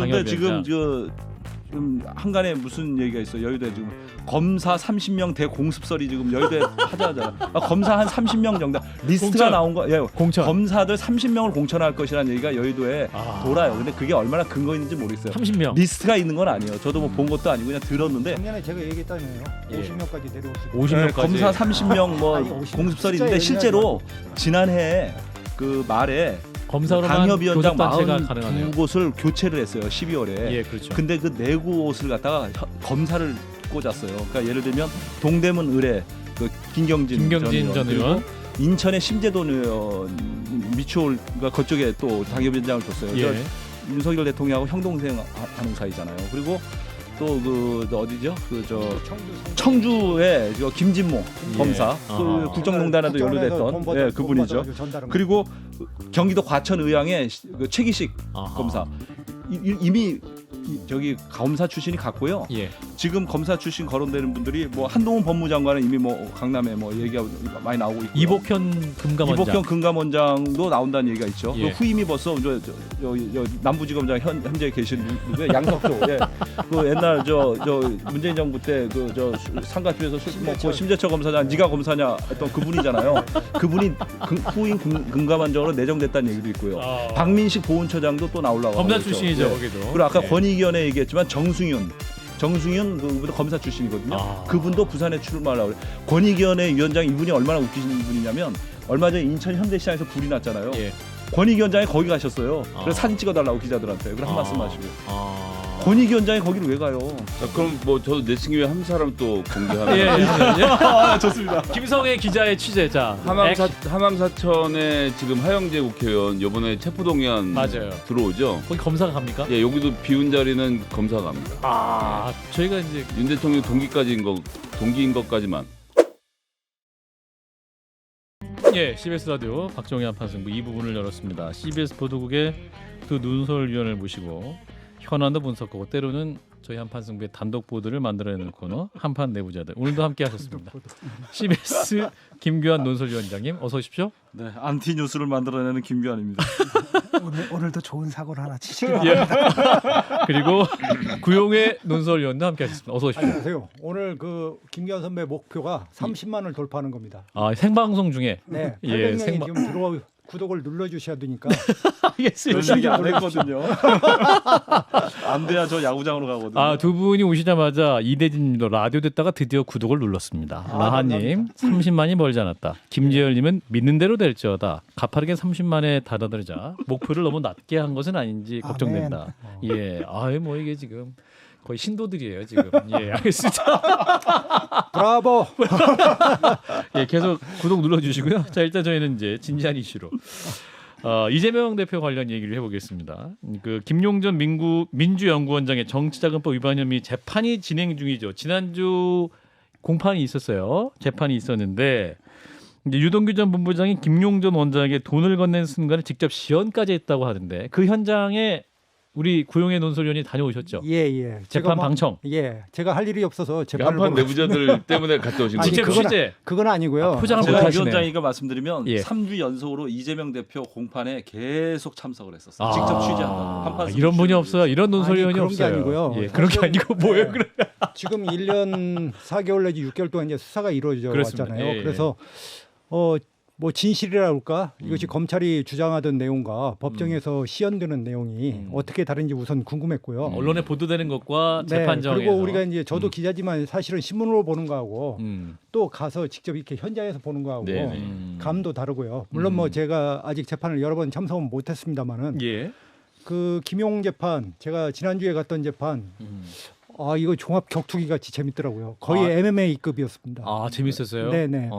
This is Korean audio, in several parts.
그런데 지금 지금 한간에 무슨 얘기가 있어? 여의도에 지금 검사 30명 대공습설이 지금 여의도에 하자하잖아. 검사 한 30명 정도 리스트가 공천. 나온 거. 예, 공천. 검사들 30명을 공천할 것이라는 얘기가 여의도에 돌아요. 근데 그게 얼마나 근거 있는지 모르겠어요. 30명. 리스트가 있는 건 아니에요. 저도 뭐 본 것도 아니고 그냥 들었는데. 작년에 제가 얘기했다며요. 예. 50명까지 내려올 수 있다. 50명까지. 검사 30명 뭐 아니, 50 공습설이 숫자에 있는데 실제로 의미하지 지난해 그 말에 검사로만 당협위원장 교섭단체가 가능하네요. 42곳을 교체를 했어요. 12월에. 예, 그렇죠. 근데 그 4곳을 갖다가 검사를 꽂았어요. 그러니까 예를 들면 동대문 의뢰 그 김경진 전 전 의원. 그리고 인천의 심재돈 의원 미추홀 그러니까 그쪽에 또 당협위원장을 줬어요. 예. 윤석열 대통령하고 형 동생 하는 사이잖아요. 그리고 또 그 어디죠? 그 저 청주의 저 김진모 예. 검사 아하. 그 국정농단에도 연루됐던 예, 그분이죠. 그리고 경기도 과천 의왕의 그 최기식 아하. 검사 이미 저기 검사 출신이 갔고요. 예. 지금 검사 출신 거론되는 분들이 뭐 한동훈 법무장관은 이미 뭐 강남에 뭐 얘기가 많이 나오고 있고 이복현 금감원장. 이복현 금감원장도 나온다는 얘기가 있죠. 예. 그 후임이 벌써 저 남부지검장 현재 계신 누구예요? 양석도. 예. 그 옛날 저 문재인 정부 때 그 저 상가집에서 술 먹고 심재철 검사장 네가 검사냐 했던 그분이잖아요. 그분이 후임 금감원장으로 내정됐다는 얘기도 있고요. 박민식 보훈처장도 또 나오려고 검사 하고 있죠. 출신이죠, 예. 거기도. 그리고 아까 예. 권익위원회 얘기했지만 정승윤 그분도 검사 출신이거든요. 그분도 부산에 출마하려고 그래요. 권익위원회 위원장 이분이 얼마나 웃기신 분이냐면 얼마 전에 인천 현대시장에서 불이 났잖아요. 예. 권익위원장이 거기 가셨어요. 그래서 사진 찍어달라고 기자들한테. 그래 한 말씀 하시고. 권익위원장이 거기를 왜 가요? 자, 그럼 뭐 저도 내승기에 한 사람 또 공개하면 예. 좋습니다. 김성애 기자의 취재. 자, 함암사천에 지금 하영재 국회의원 이번에 체포동의안 맞아요. 들어오죠. 거기 검사가 갑니까? 예, 여기도 비운 자리는 검사가 갑니다. 저희가 이제 윤 대통령 동기인 것까지만. 예, CBS 라디오 박정희 한판승부 2부분을 열었습니다. CBS 보도국의 두 눈설위원을 모시고 현안도 분석하고 때로는 저희 한판승부의 단독 보도를 만들어내는 코너 한판 내부자들 오늘도 함께하셨습니다. CBS 김규환 논설위원장님 어서 오십시오. 네, 안티 뉴스를 만들어내는 김규환입니다. 오늘도 좋은 사고를 하나 치시기 예. 그리고 구용의 논설위원도 함께하셨습니다. 어서 오십시오. 안녕하세요. 오늘 그 김기현 선배 목표가 30만을 돌파하는 겁니다. 생방송 중에 네, 예, 800명이 생방- 지금 들어와 구독을 눌러주셔야 되니까 알겠습니다. 그런 얘기 안 했거든요. 안 돼야 저 야구장으로 가거든요. 두 분이 오시자마자 이대진님도 라디오 듣다가 드디어 구독을 눌렀습니다. 라하님 30만이 멀지 않았다. 김재열님은 믿는 대로 될지어다. 가파르게 30만에 달아들자 목표를 너무 낮게 한 것은 아닌지 걱정된다. 예, 뭐 이게 지금 거의 신도들이에요 지금. 예, 알겠습니다. 브라보. 예, 계속 구독 눌러주시고요. 자, 일단 저희는 이제 진지한 이슈로 이재명 대표 관련 얘기를 해보겠습니다. 그 김용전 민주연구원장의 정치자금법 위반 혐의 재판이 진행 중이죠. 지난주 공판이 있었어요. 재판이 있었는데 이제 유동규 전 본부장이 김용전 원장에게 돈을 건넨 순간에 직접 시연까지 했다고 하는데 그 현장에 우리 구용의 논설위원이 다녀오셨죠. 예. 재판 제가 방청. 예, 제가 할 일이 없어서 재판을 한판 보러 내부자들 때문에 갔다 오신 아니, 거죠. 직접 취재. 그건 아니고요. 포장을 제가 못하시네요. 위원장이가 말씀드리면 예. 3주 연속으로 이재명 대표 공판에 계속 참석을 했었어요. 직접 취재한다고. 한판 이런 분이 없어요. 이런 논설위원이 아니, 그런 게 없어요. 아니고요. 예, 그런 게 사실은- 아니고 뭐예요? 네. 그래. 지금 1년 4개월 내지 6개월 동안 이제 수사가 이루어져 그렇습니다. 왔잖아요. 예, 그래서 뭐 진실이라 할까? 이것이 검찰이 주장하던 내용과 법정에서 시연되는 내용이 어떻게 다른지 우선 궁금했고요. 언론에 보도되는 것과 재판정에서 그리고 우리가 이제 저도 기자지만 사실은 신문으로 보는 거하고 또 가서 직접 이렇게 현장에서 보는 거하고 네네. 감도 다르고요. 물론 뭐 제가 아직 재판을 여러 번 참석은 못했습니다만은 예. 그 김용 재판 제가 지난주에 갔던 재판 이거 종합 격투기 같이 재밌더라고요. 거의 MMA급이었습니다. 재밌었어요. 네네.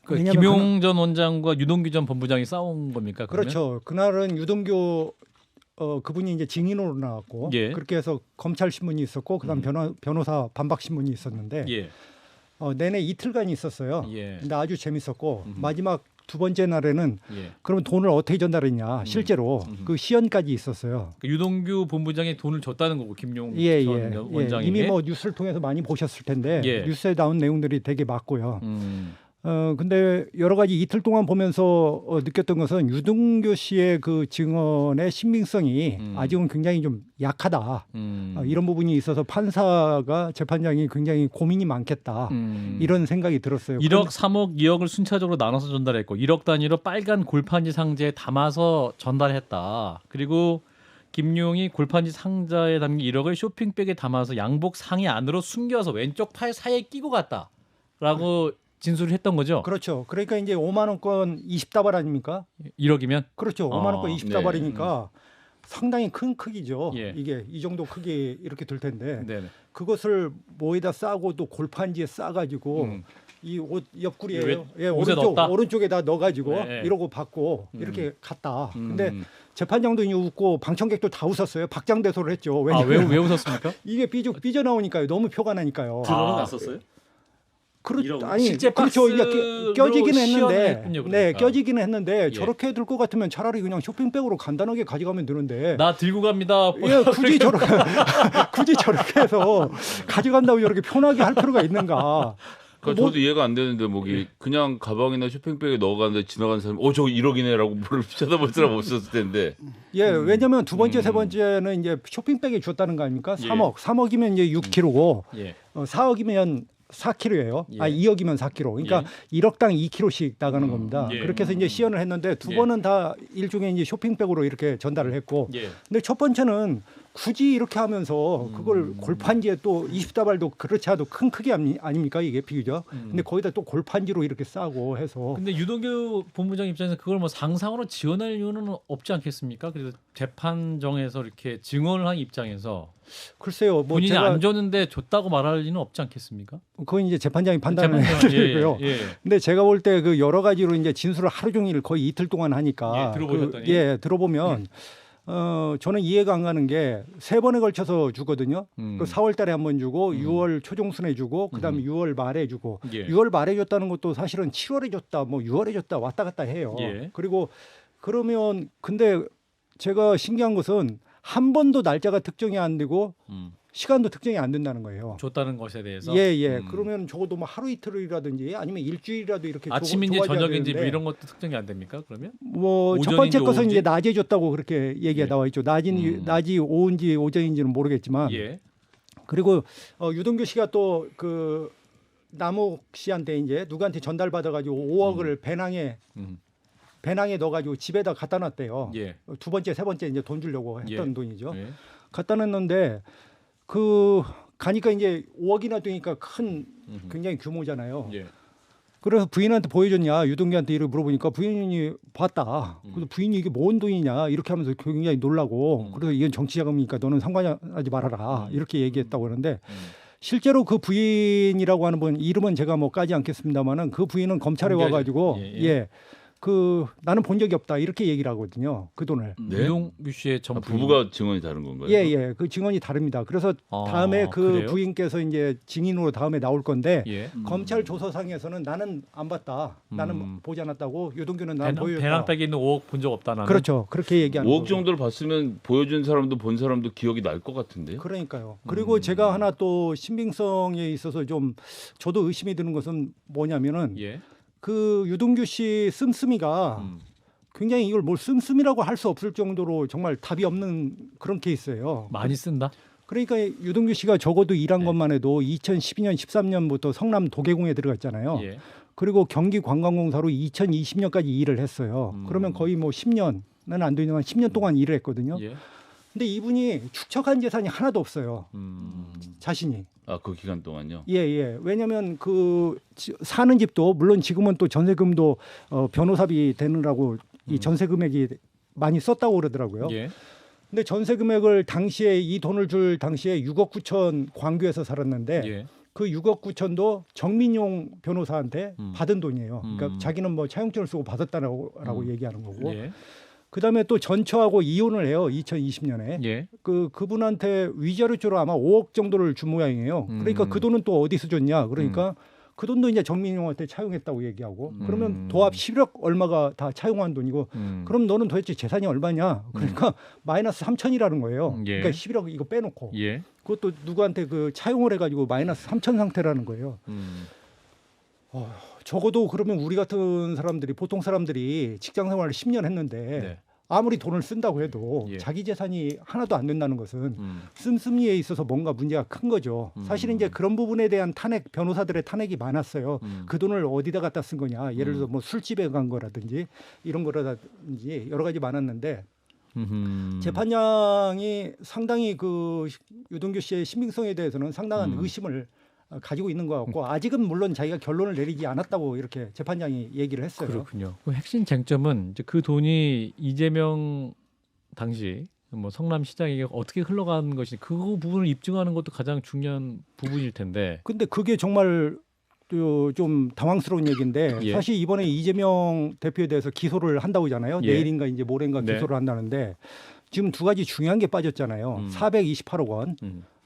왜냐면 김용 전 원장과 유동규 전 본부장이 싸운 겁니까? 그러면? 그렇죠. 그날은 유동규 그분이 이제 증인으로 나왔고 예. 그렇게 해서 검찰 신문이 있었고 그다음 변호사 반박 신문이 있었는데 예. 내내 이틀간 있었어요. 예. 근데 아주 재밌었고 마지막 두 번째 날에는 예. 그러면 돈을 어떻게 전달했냐 실제로 그 시연까지 있었어요. 그 유동규 본부장이 돈을 줬다는 거고 김용 예. 원장에게. 이미 뭐 뉴스를 통해서 많이 보셨을 텐데 예. 뉴스에 나온 내용들이 되게 맞고요. 근데 여러 가지 이틀 동안 보면서 느꼈던 것은 유동규 씨의 그 증언의 신빙성이 아직은 굉장히 좀 약하다. 이런 부분이 있어서 판사가 재판장이 굉장히 고민이 많겠다. 이런 생각이 들었어요. 1억, 3억, 2억을 순차적으로 나눠서 전달했고 1억 단위로 빨간 골판지 상자에 담아서 전달했다. 그리고 김용이 골판지 상자에 담긴 1억을 쇼핑백에 담아서 양복 상의 안으로 숨겨서 왼쪽 팔 사이에 끼고 갔다라고 진술을 했던 거죠. 그렇죠. 그러니까 이제 5만 원권 20다발 아닙니까? 1억이면 그렇죠. 5만 원권 20다발이니까 상당히 큰 크기죠. 예. 이게 이 정도 크기 이렇게 될 텐데 네네. 그것을 뭐에다 싸고 또 골판지에 싸가지고 이 옷 옆구리에 옷에 넣었다? 오른쪽에다 넣어가지고 네. 이러고 받고 이렇게 갔다. 근데 재판장도 웃고 방청객도 다 웃었어요. 박장대소를 했죠. 왜냐면 왜 웃었습니까? 이게 삐져 나오니까요. 너무 표가 나니까요. 들어는 났었어요? 아니 실제 그렇죠. 이게 박스로 껴지긴 시연을 했는데, 했군요, 네, 그러니까. 껴지긴 했는데 예. 저렇게 들 것 같으면 차라리 그냥 쇼핑백으로 간단하게 가져가면 되는데. 나 들고 갑니다. 예, 굳이 저렇게 해서 가져간다고 저렇게 편하게 할 필요가 있는가? 그러니까 저도 이해가 안 되는데 뭐기 그냥 가방이나 쇼핑백에 넣어가는데 지나가는 사람이 저거 1억이네라고 물을 쳐다볼 사람 없었을 텐데. 예, 왜냐면 두 번째, 세 번째는 이제 쇼핑백에 줬다는 거 아닙니까? 3억이면 이제 6kg고, 예. 4억이면 4kg예요. 예. 2억이면 4kg. 그러니까 1억당 2kg씩 나가는 겁니다. 예. 그렇게 해서 이제 시연을 했는데 두 예. 번은 다 일종의 이제 쇼핑백으로 이렇게 전달을 했고, 예. 근데 첫 번째는 굳이 이렇게 하면서 그걸 골판지에 또 20다발도 그렇지 않아도 큰 크기 아닙니까 이게 비교적. 근데 거기다 또 골판지로 이렇게 싸고 해서. 근데 유동규 본부장 입장에서 그걸 뭐 상상으로 지원할 이유는 없지 않겠습니까? 그래서 재판정에서 이렇게 증언을 한 입장에서 글쎄요, 뭐 본인이 제가 안 줬는데 줬다고 말할 리는 없지 않겠습니까? 그건 이제 재판장이 판단을 재판장, 해주고요. 예. 근데 제가 볼 때 그 여러 가지로 이제 진술을 하루 종일 거의 이틀 동안 하니까 예, 들어보셨더니? 들어보면 저는 이해가 안 가는 게 3번에 걸쳐서 주거든요. 그 4월 달에 한 번 주고 6월 초중순에 주고 그다음에 6월 말에 주고 예. 6월 말에 줬다는 것도 사실은 7월에 줬다 뭐 6월에 줬다 왔다 갔다 해요. 예. 그리고 그러면 근데 제가 신기한 것은 한 번도 날짜가 특정이 안 되고 시간도 특정이 안 된다는 거예요. 줬다는 것에 대해서 예. 그러면 적어도 뭐 하루 이틀이라든지 아니면 일주일이라도 이렇게 아침인지 줘가줘야 저녁인지 뭐 되는데 이런 것도 특정이 안 됩니까? 그러면 뭐 첫 오전인지 번째 것은 오후인지? 이제 낮에 줬다고 그렇게 얘기가 예. 나와 있죠. 낮이 오후인지 오전인지는 모르겠지만 예. 그리고 유동규 씨가 또 그 남욱 씨한테 이제 누구한테 전달 받아가지고 5억을 음. 배낭에 넣어가지고 집에다 갖다 놨대요. 예. 두 번째, 세 번째 이제 돈 주려고 했던 예. 돈이죠. 예. 갖다 놨는데 그 가니까 이제 5억이나 되니까 큰 굉장히 규모잖아요. 예. 그래서 부인한테 보여줬냐 유동규한테 이렇게 물어보니까 부인이 봤다. 그래서 부인이 이게 뭔 돈이냐 이렇게 하면서 굉장히 놀라고 그래서 이건 정치자금이니까 너는 상관하지 말아라 이렇게 얘기했다고 하는데 실제로 그 부인이라고 하는 분 이름은 제가 뭐 까지 않겠습니다만은 그 부인은 검찰에 공개하죠. 와가지고 예. 그 나는 본 적이 없다 이렇게 얘기를 하거든요. 그 돈을. 네? 유동규 씨의 전 부부가 증언이 다른 건가요? 예. 그 증언이 다릅니다. 그래서 다음에 그 그래요? 부인께서 이제 증인으로 다음에 나올 건데 예. 검찰 조서상에서는 나는 안 봤다. 나는 보지 않았다고. 유동규는 나는 보여줬다. 배낭백에 있는 5억 본 적 없다 나는. 그렇죠. 그렇게 얘기하는 5억 거고. 정도를 봤으면 보여준 사람도 본 사람도 기억이 날 것 같은데요. 그러니까요. 그리고 제가 하나 또 신빙성에 있어서 좀 저도 의심이 드는 것은 뭐냐면은 예. 그 유동규 씨 씀씀이가 굉장히 이걸 뭘 씀씀이라고 할 수 없을 정도로 정말 답이 없는 그런 케이스예요. 많이 쓴다. 그러니까 유동규 씨가 적어도 일한 것만 해도 2012년 13년부터 성남 도계공에 들어갔잖아요. 예. 그리고 경기관광공사로 2020년까지 일을 했어요. 그러면 거의 뭐 10년은 안 되지만 10년 동안 일을 했거든요. 예. 근데 이분이 축적한 재산이 하나도 없어요. 자신이. 아, 그 기간 동안요. 예. 왜냐하면 그 사는 집도 물론 지금은 또 전세금도 변호사비 되느라고 이 전세 금액이 많이 썼다고 그러더라고요. 예. 근데 전세 금액을 당시에 이 돈을 줄 당시에 6억 9천 광교에서 살았는데 예. 그 6억 9천도 정민용 변호사한테 받은 돈이에요. 그러니까 자기는 뭐 차용증을 쓰고 받았다라고 얘기하는 거고. 예. 그다음에 또 전처하고 이혼을 해요. 2020년에. 예. 그분한테 위자료주로 아마 5억 정도를 준 모양이에요. 그러니까 그 돈은 또 어디서 줬냐? 그러니까 그 돈도 이제 정민용한테 차용했다고 얘기하고 그러면 도합 11억 얼마가 다 차용한 돈이고 그럼 너는 도대체 재산이 얼마냐? 그러니까 마이너스 3천이라는 거예요. 예. 그러니까 11억 이거 빼놓고 예. 그것도 누구한테 그 차용을 해가지고 마이너스 3천 상태라는 거예요. 적어도 그러면 우리 같은 사람들이 보통 사람들이 직장 생활을 10년 했는데 네. 아무리 돈을 쓴다고 해도 예. 자기 재산이 하나도 안 된다는 것은 씀씀이에 있어서 뭔가 문제가 큰 거죠. 사실은 이제 그런 부분에 대한 탄핵, 변호사들의 탄핵이 많았어요. 그 돈을 어디다 갖다 쓴 거냐. 예를 들어서 뭐 술집에 간 거라든지 이런 거라든지 여러 가지 많았는데 재판장이 상당히 그 유동규 씨의 신빙성에 대해서는 상당한 의심을 가지고 있는 것 같고 아직은 물론 자기가 결론을 내리지 않았다고 이렇게 재판장이 얘기를 했어요. 그렇군요. 그 핵심 쟁점은 이제 그 돈이 이재명 당시 뭐 성남시장에게 어떻게 흘러가는 것이 그 부분을 입증하는 것도 가장 중요한 부분일 텐데. 근데 그게 정말 좀 당황스러운 얘기인데 예. 사실 이번에 이재명 대표에 대해서 기소를 한다고 하잖아요. 예. 내일인가 이제 모레인가 네. 기소를 한다는데 지금 두 가지 중요한 게 빠졌잖아요. 428억 원.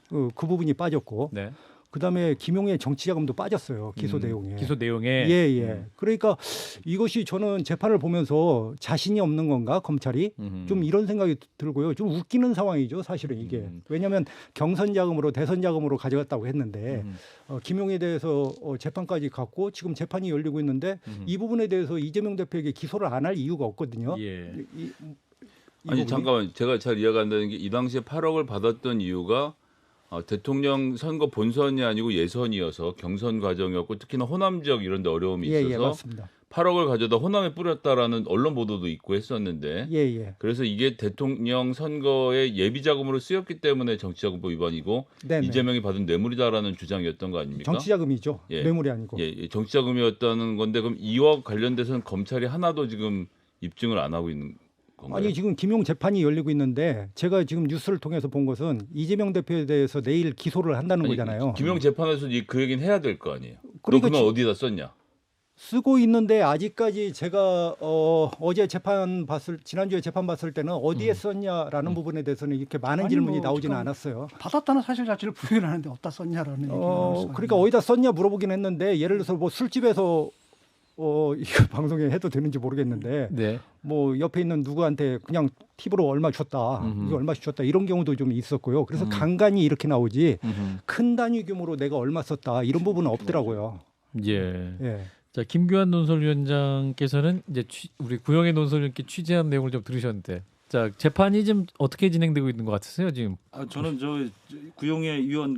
그 부분이 빠졌고 네. 그다음에 김용의 정치자금도 빠졌어요. 기소 내용에. 기소 내용에 예. 그러니까 이것이 저는 재판을 보면서 자신이 없는 건가 검찰이 좀 이런 생각이 들고요. 좀 웃기는 상황이죠. 사실은 이게. 왜냐하면 경선 자금으로 대선 자금으로 가져갔다고 했는데 김용에 대해서 재판까지 갔고 지금 재판이 열리고 있는데 이 부분에 대해서 이재명 대표에게 기소를 안 할 이유가 없거든요. 예. 이 아니 부분이? 잠깐만 제가 잘 이해가 안 되는 게 이 당시에 8억을 받았던 이유가 대통령 선거 본선이 아니고 예선이어서 경선 과정이었고 특히나 호남 지역 이런 데 어려움이 예, 있어서 맞습니다. 8억을 가져다 호남에 뿌렸다라는 언론 보도도 있고 했었는데 예. 그래서 이게 대통령 선거의 예비 자금으로 쓰였기 때문에 정치자금법 위반이고 네네. 이재명이 받은 뇌물이다라는 주장이었던 거 아닙니까? 정치자금이죠. 예. 뇌물이 아니고. 예, 정치자금이었다는 건데 그럼 이와 관련돼서는 검찰이 하나도 지금 입증을 안 하고 있는 건가요? 아니 지금 김용 재판이 열리고 있는데 제가 지금 뉴스를 통해서 본 것은 이재명 대표에 대해서 내일 기소를 한다는 아니, 거잖아요. 김용 재판에서 그 얘기는 해야 될 거 아니에요. 그러니까 너 그건 어디다 썼냐? 쓰고 있는데 아직까지 제가 어제 지난주에 재판 봤을 때는 어디에 썼냐라는 부분에 대해서는 이렇게 많은 아니, 질문이 뭐 나오지는 지금 않았어요. 받았다는 사실 자체를 부인을 하는데 어디다 썼냐라는 얘기가 나왔어요. 그러니까 어디다 썼냐 물어보긴 했는데 예를 들어서 뭐 술집에서 이거 방송에 해도 되는지 모르겠는데 네. 뭐 옆에 있는 누구한테 그냥 팁으로 얼마 줬다, 이거 얼마씩 줬다 이런 경우도 좀 있었고요. 그래서 간간히 이렇게 나오지 큰 단위 규모로 내가 얼마 썼다 이런 부분은 없더라고요. 예. 예. 자 김규환 논설위원장께서는 이제 우리 구영애 논설위원께 취재한 내용을 좀 들으셨는데, 자 재판이 좀 어떻게 진행되고 있는 것 같으세요 지금? 저는 저 구용의 위원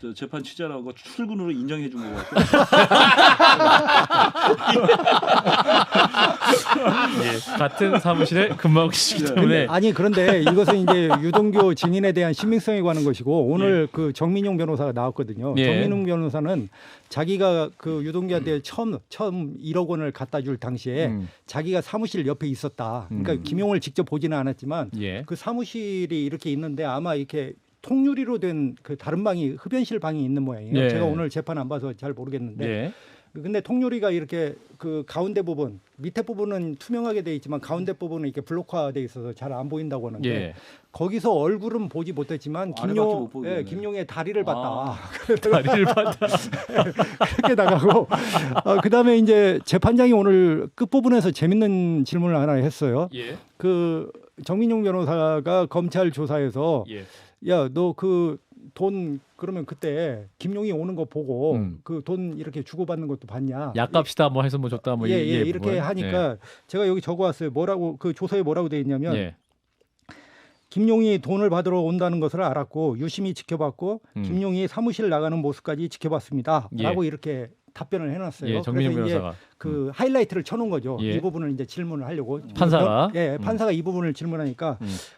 저 재판 취재라고 출근으로 인정해 준 것 같고 예, 같은 사무실에 근무하고 계시기 네. 때문에 아니 그런데 이것은 이제 유동규 증인에 대한 신빙성에 관한 것이고 오늘 그 정민용 변호사가 나왔거든요. 예. 정민용 변호사는 자기가 그 유동규한테 처음 1억 원을 갖다 줄 당시에 자기가 사무실 옆에 있었다. 그러니까 김용을 직접 보지는 않았지만 예. 그 사무실이 이렇게 있는데 아마 이렇게 통유리로 된 그 다른 방이 흡연실 방이 있는 모양이에요. 예. 제가 오늘 재판 안 봐서 잘 모르겠는데 예. 근데 통유리가 이렇게 그 가운데 부분 밑에 부분은 투명하게 돼 있지만 가운데 부분은 이렇게 블록화돼 있어서 잘 안 보인다고 하는데 예. 거기서 얼굴은 보지 못했지만 아래밖에 못 보겠네. 김용의 다리를 봤다. 다리를 봤다. 그렇게 나가고 그다음에 이제 재판장이 오늘 끝 부분에서 재밌는 질문을 하나 했어요. 예. 그 정민용 변호사가 검찰 조사에서 예. 야 너 그 돈 그러면 그때 김용이 오는 거 보고 그 돈 이렇게 주고받는 것도 봤냐? 약값이다 뭐 해서 뭐 줬다 뭐 예, 이게 이렇게 뭐, 하니까 제가 여기 적어왔어요. 뭐라고 그 조서에 뭐라고 돼 있냐면 예. 김용이 돈을 받으러 온다는 것을 알았고 유심히 지켜봤고 김용이 사무실 나가는 모습까지 지켜봤습니다. 예. 라고 이렇게 답변을 해놨어요. 예, 정민용 그래서 이제 변호사가 그 하이라이트를 쳐놓은 거죠. 예. 이 부분을 이제 질문을 하려고 판사가? 판사가 이 부분을 질문하니까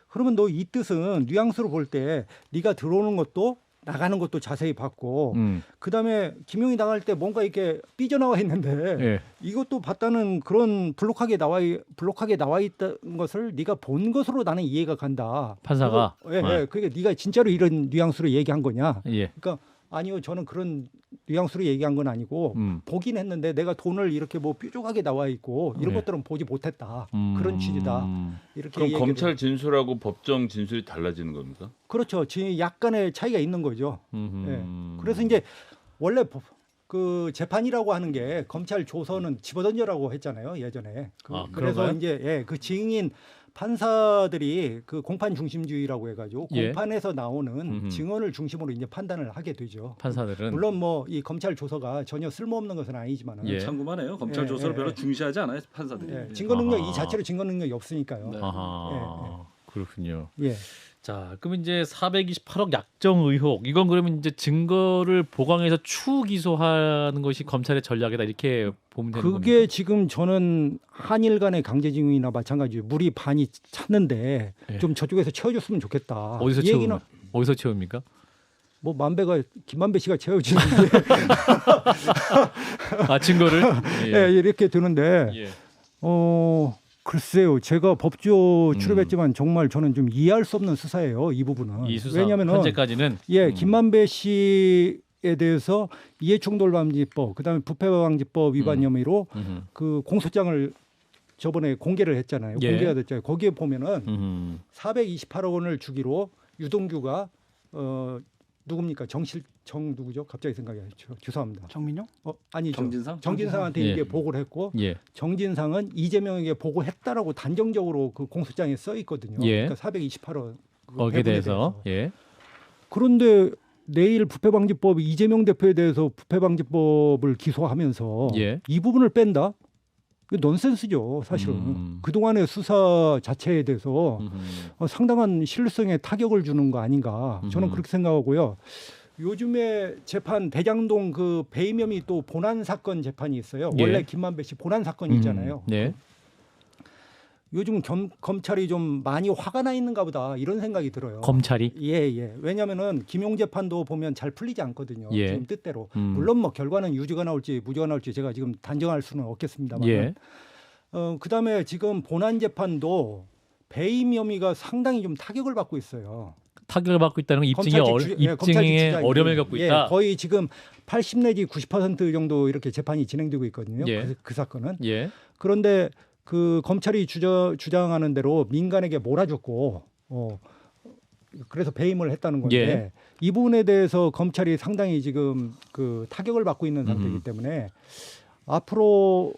그러면 너 이 뜻은 뉘앙스로 볼 때 네가 들어오는 것도 나가는 것도 자세히 봤고 그다음에 김용이 나갈 때 뭔가 이렇게 삐져나와 있는데 예. 이것도 봤다는 그런 블록하게 나와 있다는 것을 네가 본 것으로 나는 이해가 간다. 판사가? 예. 그게 네가 진짜로 이런 뉘앙스로 얘기한 거냐? 예. 그러니까 아니요, 저는 그런 뉘앙스로 얘기한 건 아니고 보긴 했는데 내가 돈을 이렇게 뭐 뾰족하게 나와 있고 이런 네. 것들은 보지 못했다. 그런 취지다. 이렇게 그럼 얘기를 검찰 진술하고 법정 진술이 달라지는 겁니까? 그렇죠. 지금 약간의 차이가 있는 거죠. 예. 그래서 이제 원래 그 재판이라고 하는 게 검찰 조서는 집어던져라고 했잖아요 예전에. 아, 그래서 그런가요? 이제 그 증인 판사들이 그 공판 중심주의라고 해가지고 예. 공판에서 나오는 음흠. 증언을 중심으로 이제 판단을 하게 되죠. 판사들은 물론 뭐 이 검찰 조서가 전혀 쓸모없는 것은 아니지만 예. 참고만해요. 검찰 예, 조서를 예, 별로 예. 중시하지 않아요 증거들이. 예, 증거 능력 아하. 이 자체로 증거 능력이 없으니까요. 네. 아하 그렇군요. 예. 자, 그럼 이제 428억 약정 의혹 이건 그러면 이제 증거를 보강해서 추후 기소하는 것이 검찰의 전략이다 이렇게 보면 되는 그게 겁니까? 지금 저는 한일 간의 강제징용이나 마찬가지로 물이 반이 찼는데 예. 좀 저쪽에서 채워줬으면 좋겠다. 어디서 이 얘기는 채우면 어디서 채웁니까? 뭐 만배가 김만배 씨가 채워주는데 아 증거를 예, 이렇게 되는데 예. 글쎄요. 제가 법조 출입했지만 정말 저는 좀 이해할 수 없는 수사예요. 이 부분은. 이 수사 왜냐하면은 현재까지는 예, 김만배 씨에 대해서 이해충돌방지법, 그다음에 부패방지법 위반 혐의로 음흠. 그 공소장을 저번에 공개를 했잖아요. 예. 공개가 됐잖아요. 거기에 보면은 428억 원을 주기로 유동규가 누굽니까? 정 누구죠? 갑자기 생각이 안 나죠. 죄송합니다. 정민용? 네. 아니죠. 정진상? 정진상한테 예. 이게 보고를 했고 예. 정진상은 이재명에게 보고했다라고 단정적으로 그 공소장에 써 있거든요. 예. 그러니까 428억 거기에 대해서 예. 그런데 내일 부패방지법 이재명 대표에 대해서 부패방지법을 기소하면서 예. 이 부분을 뺀다? 이거 넌센스죠, 사실은. 그동안의 수사 자체에 대해서 상당한 신뢰성에 타격을 주는 거 아닌가. 저는 그렇게 생각하고요. 요즘에 재판 대장동 그 배임 혐의 또 본안 사건 재판이 있어요. 예. 원래 김만배 씨 본안 사건이 있잖아요. 네. 요즘 검찰이 좀 많이 화가 나 있는가 보다 이런 생각이 들어요. 검찰이 예. 왜냐면은 김용 재판도 보면 잘 풀리지 않거든요. 예. 지금 뜻대로. 음. 물론 뭐 결과는 유죄가 나올지 무죄가 나올지 제가 지금 단정할 수는 없겠습니다만. 예. 그다음에 지금 본안 재판도 배임 혐의가 상당히 좀 타격을 받고 있어요. 타격을 받고 있다는 건 입증에 검찰 입증에 주장이. 어려움을 겪고 예, 있다. 거의 지금 80 내지 90% 정도 이렇게 재판이 진행되고 있거든요. 예. 그 사건은. 예. 그런데 그 검찰이 주장하는 대로 민간에게 몰아줬고 그래서 배임을 했다는 건데 예. 이 부분에 대해서 검찰이 상당히 지금 그 타격을 받고 있는 상태이기 때문에 앞으로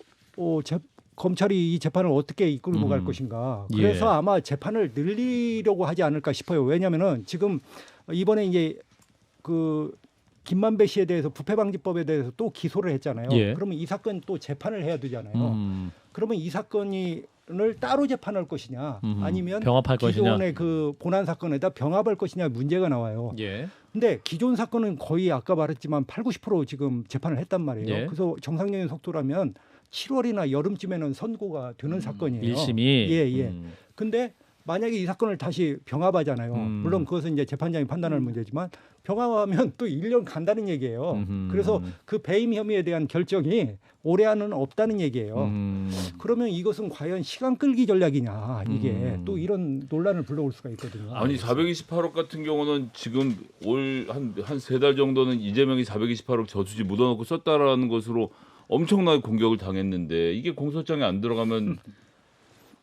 검찰이 이 재판을 어떻게 이끌고 갈 것인가. 그래서 예. 아마 재판을 늘리려고 하지 않을까 싶어요. 왜냐하면은 지금 이번에 이제 그 김만배 씨에 대해서 부패방지법에 대해서 또 기소를 했잖아요. 예. 그러면 이 사건 또 재판을 해야 되잖아요. 그러면 이 사건을 따로 재판할 것이냐, 아니면 병합할 것이냐. 기존의 그 본안 사건에다 병합할 것이냐 문제가 나와요. 예. 근데 기존 사건은 거의 아까 말했지만 80% 지금 재판을 했단 말이에요. 예. 그래서 정상적인 속도라면 7월이나 여름쯤에는 선고가 되는 사건이에요. 1심이 예. 근데 만약에 이 사건을 다시 병합하잖아요. 물론 그것은 이제 재판장이 판단할 문제지만 병합하면 또 1년 간다는 얘기예요. 그래서 그 배임 혐의에 대한 결정이 올해 안은 없다는 얘기예요. 그러면 이것은 과연 시간 끌기 전략이냐 이게 또 이런 논란을 불러올 수가 있거든요. 아니 428억 같은 경우는 지금 올 한 세 달 정도는 이재명이 428억 저수지 묻어놓고 썼다라는 것으로 엄청나게 공격을 당했는데 이게 공소장에 안 들어가면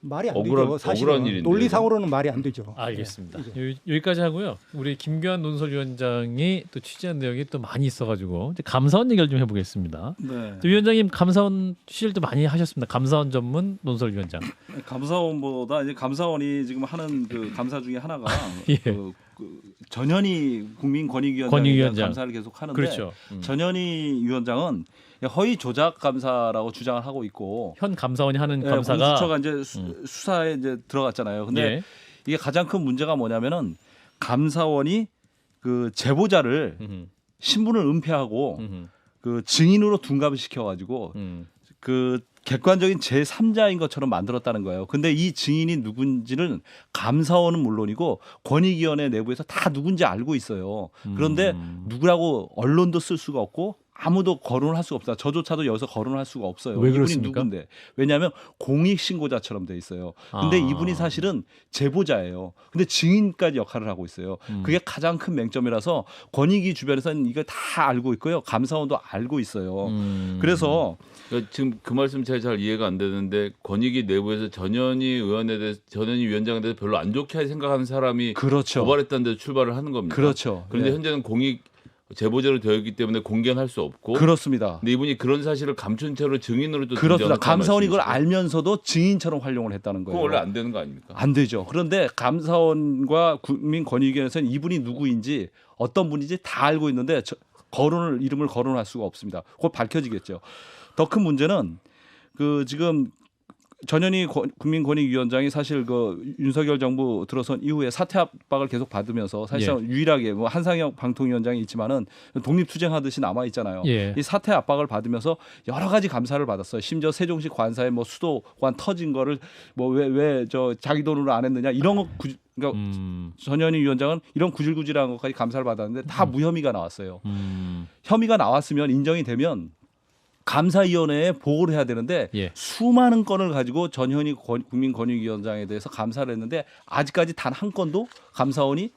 말이 안 억울한- 되죠. 사실은 억울한 일인데. 논리상으로는 말이 안 되죠. 알겠습니다. 예. 여기까지 하고요. 우리 김규환 논설위원장이 또 취재한 내용이 또 많이 있어가지고 이제 감사원 얘기를 좀 해보겠습니다. 네. 또 위원장님 감사원 취재를 또 많이 하셨습니다. 감사원 전문 논설위원장. 감사원보다 이제 감사원이 지금 하는 그 감사 중에 하나가 예. 그 전현희 국민권익위원장에 권익위원장. 대한 감사를 계속 하는데 그렇죠. 전현희 위원장은 허위 조작 감사라고 주장을 하고 있고 현 감사원이 하는 예, 감사가 공수처가 이제 수사에 이제 들어갔잖아요. 근데 예. 이게 가장 큰 문제가 뭐냐면은 감사원이 그 제보자를 신분을 은폐하고 그 증인으로 둔갑을 시켜가지고 그 객관적인 제3자인 것처럼 만들었다는 거예요. 근데 이 증인이 누군지는 감사원은 물론이고 권익위원회 내부에서 다 누군지 알고 있어요. 그런데 누구라고 언론도 쓸 수가 없고 아무도 거론을 할 수가 없다. 저조차도 여기서 거론을 할 수가 없어요. 왜 이분이 그렇습니까? 누군데? 왜냐하면 공익 신고자처럼 돼 있어요. 근데 아. 이분이 사실은 제보자예요. 근데 증인까지 역할을 하고 있어요. 그게 가장 큰 맹점이라서 권익위 주변에서는 이걸 다 알고 있고요. 감사원도 알고 있어요. 그래서 그러니까 지금 그 말씀 제가 잘 이해가 안 되는데 권익위 내부에서 전현희 의원에 대해서 전현희 위원장에 대해서 별로 안 좋게 생각하는 사람이 그렇죠. 고발했다는 데서 출발을 하는 겁니다. 그렇죠. 그런데 예. 현재는 공익 제보자로 되어 있기 때문에 공개는 할 수 없고. 그렇습니다. 근데 이분이 그런 사실을 감춘 채로 증인으로 또 그렇습니다. 등장했다는 감사원이 그걸 말씀이시죠? 알면서도 증인처럼 활용을 했다는 거예요. 그건 원래 안 되는 거 아닙니까? 안 되죠. 그런데 감사원과 국민권익위원회에서는 이분이 누구인지 어떤 분인지 다 알고 있는데 이름을 거론할 수가 없습니다. 곧 밝혀지겠죠. 더 큰 문제는 그 지금 전현희 국민권익위원장이 사실 그 윤석열 정부 들어선 이후에 사퇴 압박을 계속 받으면서 사실상 유일하게 뭐 한상혁 방통위원장이 있지만은 독립투쟁하듯이 남아 있잖아요. 예. 이 사퇴 압박을 받으면서 여러 가지 감사를 받았어요. 심지어 세종시 관사에 뭐 수도관 터진 거를 뭐 왜 저 자기 돈으로 안 했느냐 이런 거 그러니까 전현희 위원장은 이런 구질구질한 것까지 감사를 받았는데 다 무혐의가 나왔어요. 혐의가 나왔으면 인정이 되면 감사위원회에 보고를 해야 되는데 예. 수많은 건을 가지고 전현희 국민권익위원장에 대해서 감사를 했는데 아직까지 단 한 건도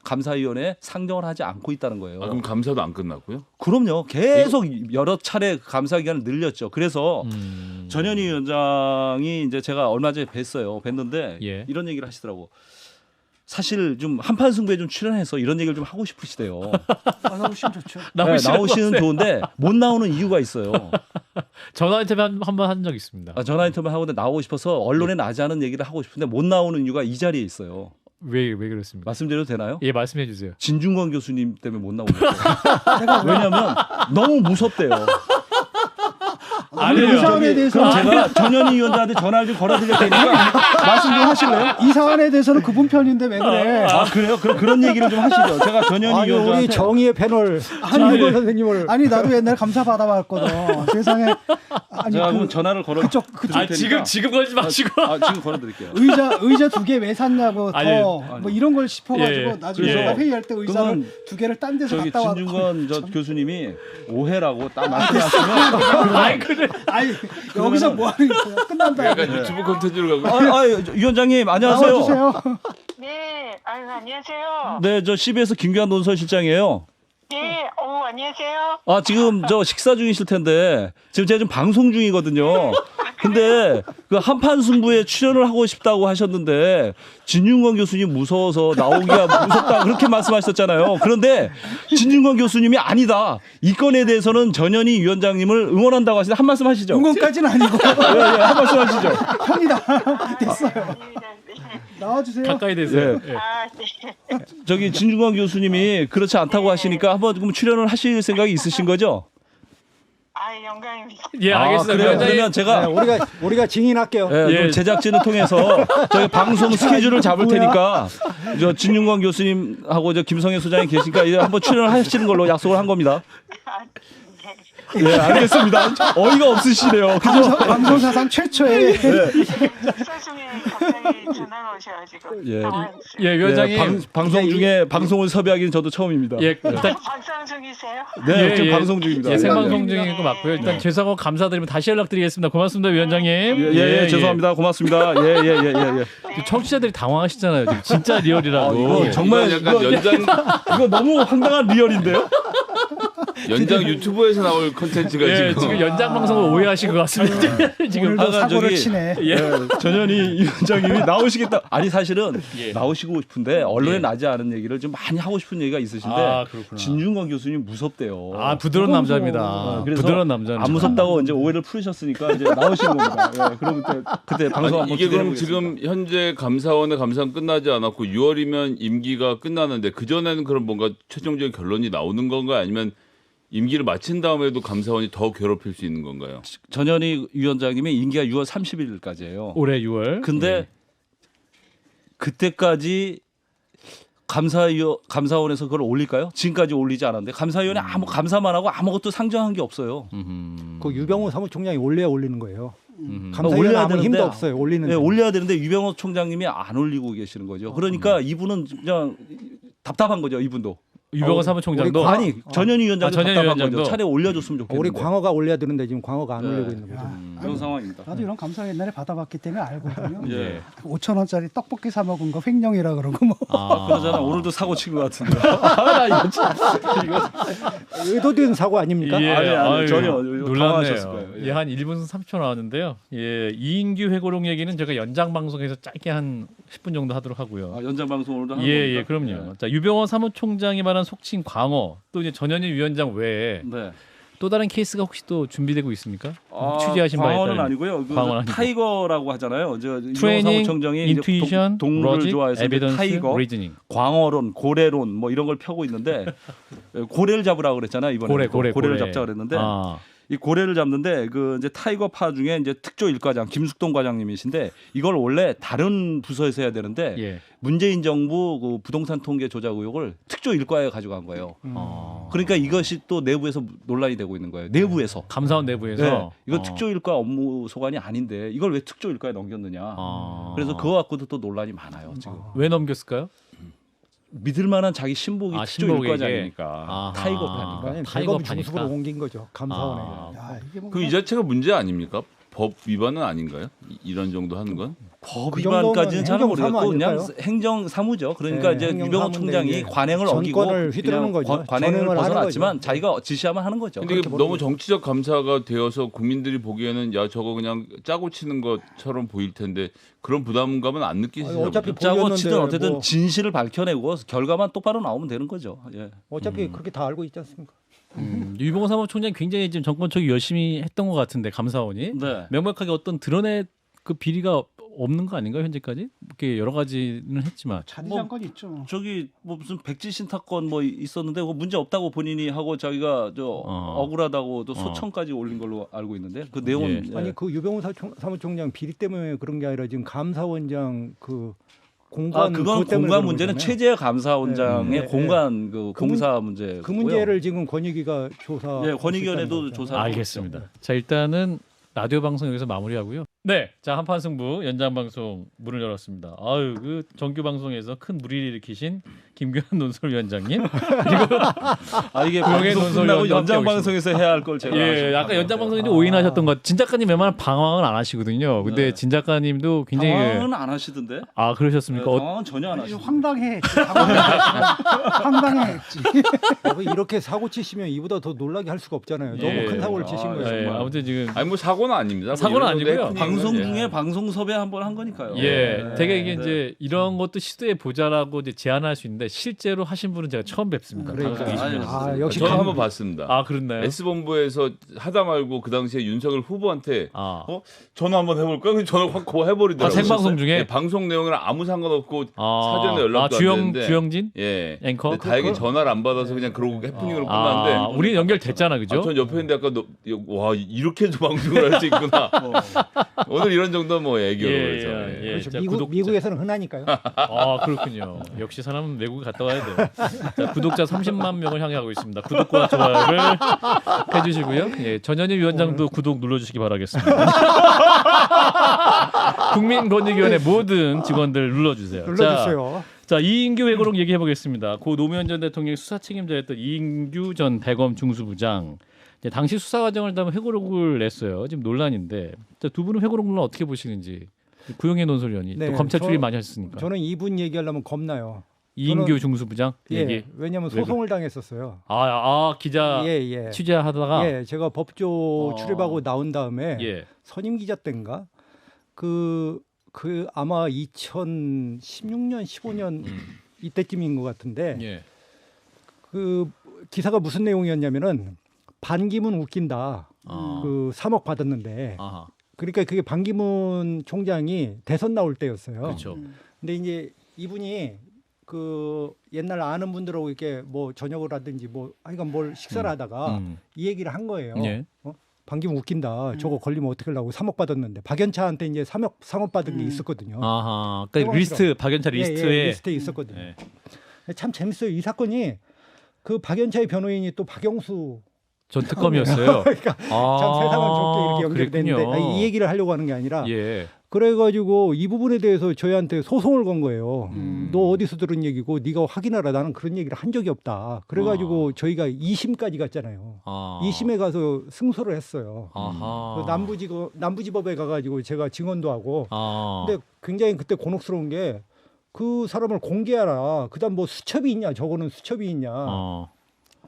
감사위원회에 상정을 하지 않고 있다는 거예요. 그럼 감사도 안 끝났고요? 그럼요. 계속 여러 차례 감사 기간을 늘렸죠. 그래서 전현희 위원장이 이제 제가 얼마 전에 뵀는데 예. 이런 얘기를 하시더라고. 사실 좀 한판 승부에 좀 출연해서 이런 얘기를 좀 하고 싶으시대요. 나오시면 좋죠. 나오시는 좋은데 못 나오는 이유가 있어요. 전화 인터뷰 한번 한 적 있습니다. 전화 인터뷰 하고 나오고 싶어서 언론에 나지 않은 얘기를 하고 싶은데 못 나오는 이유가 이 자리에 있어요. 왜 그렇습니까? 말씀드려도 되나요? 예, 말씀해 주세요. 진중권 교수님 때문에 못 나오는 거예요. 왜냐하면 너무 무섭대요. 이 사안에 대해서 그럼 제가 전현희 위원장한테 전화를 좀 걸어드릴 테니까 말씀 좀 하실래요? 이 사안에 대해서는 그분 편인데 왜 그래? 아 그래요? 그럼 그런 얘기를 좀 하시죠. 제가 전현희 아니 우리 위원장한테 정의의 패널 한유건 선생님을 아니 나도 옛날 감사 받아봤거든. 세상에 아니 제가 그럼 그 전화를 걸어 그쪽 지금 걸지 마시고. 지금 걸어드릴게요. 의자 두 개 왜 샀냐고 아니, 뭐 이런 걸 짚어가지고 예. 나중에 예. 제가 회의할 때 의자를 그건 두 개를 딴 데서 저기 갔다 진중권 교수님이 오해라고 딱 말씀하시면 아이 그래. 아니 여기서 뭐 하는 거야? 끝난다. 약간 유튜브 콘텐츠로 가고 위원장님 안녕하세요. 나와주세요. 네, 아유, 안녕하세요. 네, 저 CBS 김규환 논설실장이에요. 네, 안녕하세요. 아 지금 저 식사 중이실 텐데 지금 제가 지금 방송 중이거든요. 근데 그 한판 승부에 출연을 하고 싶다고 하셨는데 진중권 교수님 무서워서 나오기가 무섭다 그렇게 말씀하셨잖아요. 그런데 진중권 교수님이 아니다. 이 건에 대해서는 전현희 위원장님을 응원한다고 하시는데 한 말씀 하시죠. 응원까지는 아니고 한 말씀 하시죠. 편이다. 됐어요. 네. 나와주세요. 가까이 대세요. 네. 예. 아, 네. 저기 진중권 교수님이 그렇지 않다고 하시니까 한번 그럼 출연을 하실 생각이 있으신 거죠? 아, 영광입니다. 예, 알겠습니다. 그래요. 위원장님. 그러면 제가 우리가 증인할게요. 예, 예. 그럼 제작진을 통해서 저희 방송 스케줄을 잡을 테니까 저 진중권 교수님하고 저 김성현 소장이 계시니까 이제 한번 출연하시는 걸로 약속을 한 겁니다. 아, 네. 예, 알겠습니다. 어이가 없으시네요. 그죠? 방송 사상 최초의 식사 중에 갑자기 전화가 오셔가지고. 예. 당황했어요. 예, 위원장님. 방송 중에 방송을 섭외하기는 저도 처음입니다. 예, 일단 방송 중이세요? 네, 예, 지금 예. 방송 중입니다. 예, 예, 생방송 중인 거 맞고요. 일단 죄송하고 감사드리면 다시 연락드리겠습니다. 고맙습니다, 위원장님. 예, 죄송합니다. 고맙습니다. 예. 청취자들이 당황하시잖아요. 지금 진짜 리얼이라고. 이거 정말 약간 이거 너무 황당한 리얼인데요? 연장 유튜브에서 나올 컨텐츠가 예, 지금 연장 방송을 오해하신 것 같습니다. 지금 오늘도 사고를 저기- 치네. 예. 전현희 위원장님이 나오시겠다. 아니 사실은 예. 나오시고 싶은데 언론에 예. 나지 않은 얘기를 좀 많이 하고 싶은 얘기가 있으신데 아, 그렇구나. 진중권 교수님 무섭대요. 아, 부드러운 남자입니다. 그래서 부드러운 남자입니다. 안 무섭다고 이제 오해를 풀으셨으니까 이제 나오시는 겁니다. 예, 그럼 그때 방송 한번 이게 그럼 기대해보겠습니다. 지금 현재 감사원의 감사는 끝나지 않았고 6월이면 임기가 끝나는데 그 전에는 그럼 뭔가 최종적인 결론이 나오는 건가요? 아니면 임기를 마친 다음에도 감사원이 더 괴롭힐 수 있는 건가요? 전현희 위원장님의 임기가 6월 30일까지예요. 올해 6월. 근데 그때까지 감사원에서 그걸 올릴까요? 지금까지 올리지 않았는데 감사위원회 감사만 하고 아무것도 상정한 게 없어요. 그 유병호 사무총장이 올려야 올리는 거예요. 올려야 감사위원회 아무 되는데 힘도 없어요. 올리는. 네, 올려야 되는데 유병호 총장님이 안 올리고 계시는 거죠. 그러니까 이분은 그냥 답답한 거죠. 이분도. 유병호 사무총장도 우리 아니 전현희 위원장도 전현희 답답한 위원장도. 거죠. 차라리 올려줬으면 좋겠는데. 우리 광어가 올려야 되는데 지금 광어가 안 네. 올리고 있는 거죠. 그런 상황입니다. 나도 이런 감사 옛날에 받아봤기 때문에 알거든요. 예. 5,000원짜리 떡볶이 사 먹은 거 횡령이라 그러고 뭐. 그러잖아. 오늘도 사고 친 것 같은데. 의도된 사고 아닙니까? 예. 아니 아유, 전혀 놀랐네요. 당황하셨을 거예요. 예, 한 1분 30초 나왔는데요. 예, 이인규 회고록 얘기는 제가 연장 방송에서 짧게 한 10분 정도 하도록 하고요. 아, 연장 방송 오늘도 하는 예, 겁니까? 예, 그럼요. 자, 유병원 사무총장이 말한 속칭 광어, 또 이제 전현희 위원장 외에 네. 또 다른 케이스가 혹시 또 준비되고 있습니까? 아, 취재하신 바에 광어는 따르면. 아니고요. 그 광어는 아니고. 타이거라고 하잖아요. 저 트레이닝, 사무총장이 인투이션, 동물을 로직, 좋아해서 이제 에비던스, 타이거, 리즈닝. 광어론, 고래론 뭐 이런 걸 펴고 있는데 고래를 잡으라고 그랬잖아요. 이번에 고래를 잡자 그랬는데 아, 이 고래를 잡는데 그 이제 타이거파 중에 이제 특조 일과장 김숙동 과장님이신데 이걸 원래 다른 부서에서 해야 되는데 예. 문재인 정부 그 부동산 통계 조작 의혹을 특조 일과에 가져간 거예요. 어. 그러니까 이것이 또 내부에서 논란이 되고 있는 거예요. 내부에서. 감사원 내부에서 네. 이거 특조 일과 업무 소관이 아닌데 이걸 왜 특조 일과에 넘겼느냐. 그래서 그거 갖고도 또 논란이 많아요. 지금. 왜 넘겼을까요? 믿을 만한 자기 신복이 아, 특조 신복에게. 일과장이니까 아하. 타이거파니까. 그러니까 타이거 대검 파니까. 중수부로 옮긴 거죠. 감사원에. 아. 야, 이게 뭐 그럼 이 자체가 문제 아닙니까? 법 위반은 아닌가요? 이런 정도 하는 건? 법 그 위반까지는 잘 정도면 모르겠고 그냥 행정사무 행정사무죠. 그러니까 네, 이제 행정사무인데 유병호 총장이 이제 관행을 어기고 전권을 휘두르는 그냥 거죠. 관행을 전행을 하는 벗어났지만 거죠. 자기가 지시하면 하는 거죠. 근데 이게 너무 정치적 감사가 되어서 국민들이 보기에는 야 저거 그냥 짜고 치는 것처럼 보일 텐데 그런 부담감은 안 느끼시죠? 어차피 짜고 보였는데 치든 어쨌든 뭐. 진실을 밝혀내고 결과만 똑바로 나오면 되는 거죠. 예. 어차피 그렇게 다 알고 있지 않습니까? 유병호 사무총장이 굉장히 지금 정권 초기 열심히 했던 것 같은데 감사원이 네. 명백하게 어떤 드러낼 그 비리가 없는 거 아닌가요 현재까지? 이렇게 여러 가지는 했지만 자리 뭐, 장관 있죠. 저기 뭐 무슨 백지 신탁권 뭐 있었는데 그거 문제 없다고 본인이 하고 자기가 저 억울하다고 또 소청까지 올린 걸로 알고 있는데 그 내용은 예. 아니 그 유병훈 사무총장 비리 때문에 그런 게 아니라 지금 감사원장 그 공간 그건 그것 때문에 공간 그런 문제는 거잖아요. 최재 감사원장의 네, 네, 공간 그 공사 문제. 그 문제를 지금 권익위가 조사. 예, 권익위원회도 조사. 알겠습니다. 자 일단은 라디오 방송 여기서 마무리하고요. 네, 자 한판 승부 연장 방송 문을 열었습니다. 아유 그 정규 방송에서 큰 무리를 일으키신 김규현 논설위원장님 아 이게 구형의 방송 논설위원과 끝나고 연장 함께하고 방송에서 해야 할 걸 제가. 예, 아까 연장 방송인데 오인하셨던 것. 진 작가님 웬만하면 방황은 안 하시거든요. 근데 네. 진 작가님도 굉장히 당황은 안 하시던데. 아 그러셨습니까? 네, 당황은 전혀 안 아니, 하시던데. 황당해했지. 황당해했지. 이렇게 사고 치시면 이보다 더 놀라게 할 수가 없잖아요. 너무 예. 큰 사고를 치신 아, 거예요. 예, 정말. 아무튼 지금 아니 뭐 사고는 아닙니다. 뭐 사고는 이런 정도의 아니고요. 해프닝은, 방송 예. 중에 방송 섭외 한 번 한 거니까요. 예, 네. 되게 이게 네. 이제 이런 것도 시도해 보자라고 이제 제안할 수 있는데 실제로 하신 분은 제가 처음 뵙습니다. 그러니까. 방송 20년. 아, 역시 저는 감- 한번 봤습니다. 아 그렇나요? S본부에서 하다 말고 그 당시에 윤석열 후보한테 아, 전화 한번 해볼까? 그래서 전화 확 해버리더라고요. 아, 생방송 중에? 네, 방송 내용이랑 아무 상관없고 아, 사전에 연락도 안 되는데. 주영진 예. 앵커? 근데 다행히 전화를 안 받아서 그냥 그러고 해프닝으로 아, 끝났는데. 우리 연결됐잖아, 그죠? 전 옆에 있는데 약간 와 이렇게도 방송을 할 수 있구나. 오늘 이런 정도 뭐 애교로 예, 해서. 예, 예. 그렇죠. 자, 미국에서는 흔하니까요. 아 그렇군요. 역시 사람은 외국에 갔다 와야 돼요. 자, 구독자 30만 명을 향해 가고 있습니다. 구독과 좋아요를 해주시고요. 예, 전현희 위원장도 구독 눌러주시기 바라겠습니다. 국민권익위원회 모든 직원들 눌러주세요. 눌러주세요. 자 이인규 회고록 얘기해 보겠습니다. 고 노무현 전 대통령의 수사 책임자였던 이인규 전 대검 중수부장. 이제 당시 수사 과정을 담은 회고록을 냈어요. 지금 논란인데 자, 두 분은 회고록 논란 어떻게 보시는지. 구형의 논설위원이 네, 또 검찰 저- 출입 많이 하셨으니까. 저는 이분 얘기하려면 겁나요. 이인규 중수부장 예, 얘기. 왜냐하면 왜 소송을 당했었어요. 기자 예. 취재하다가 예, 제가 법조 출입하고 나온 다음에 예. 선임 기자 때인가 그 아마 2016년 15년 이때쯤인 것 같은데 예. 그 기사가 무슨 내용이었냐면은 반기문 웃긴다. 아. 그 3억 받았는데 아하. 그러니까 그게 반기문 총장이 대선 나올 때였어요. 그렇죠. 근데 이제 이분이 그 옛날 아는 분들하고 이렇게 뭐 저녁을 하든지 뭐 하여간 뭘 식사를 하다가 이 얘기를 한 거예요. 예. 반기문 웃긴다. 저거 걸리면 어떻게 하려고 3억 받았는데 박연차한테 이제 3억 받은 게 있었거든요. 아하. 그러니까 해방스러워. 리스트 박연차 리스트에 리스트에 있었거든요. 예. 참 재밌어요. 이 사건이 그 박연차의 변호인이 또 박영수 전 특검이었어요. 그러니까 참 세상은 좋게 이렇게 연결됐는데 그랬군요. 이 얘기를 하려고 하는 게 아니라 예. 그래가지고 이 부분에 대해서 저희한테 소송을 건 거예요. 음. 너 어디서 들은 얘기고 네가 확인하라. 나는 그런 얘기를 한 적이 없다. 그래가지고 저희가 2심까지 갔잖아요. 아. 2심에 가서 승소를 했어요. 아하. 그 남부지법에 가가지고 제가 증언도 하고. 아. 근데 굉장히 그때 곤혹스러운 게 그 사람을 공개하라. 그다음 뭐 수첩이 있냐? 저거는 수첩이 있냐?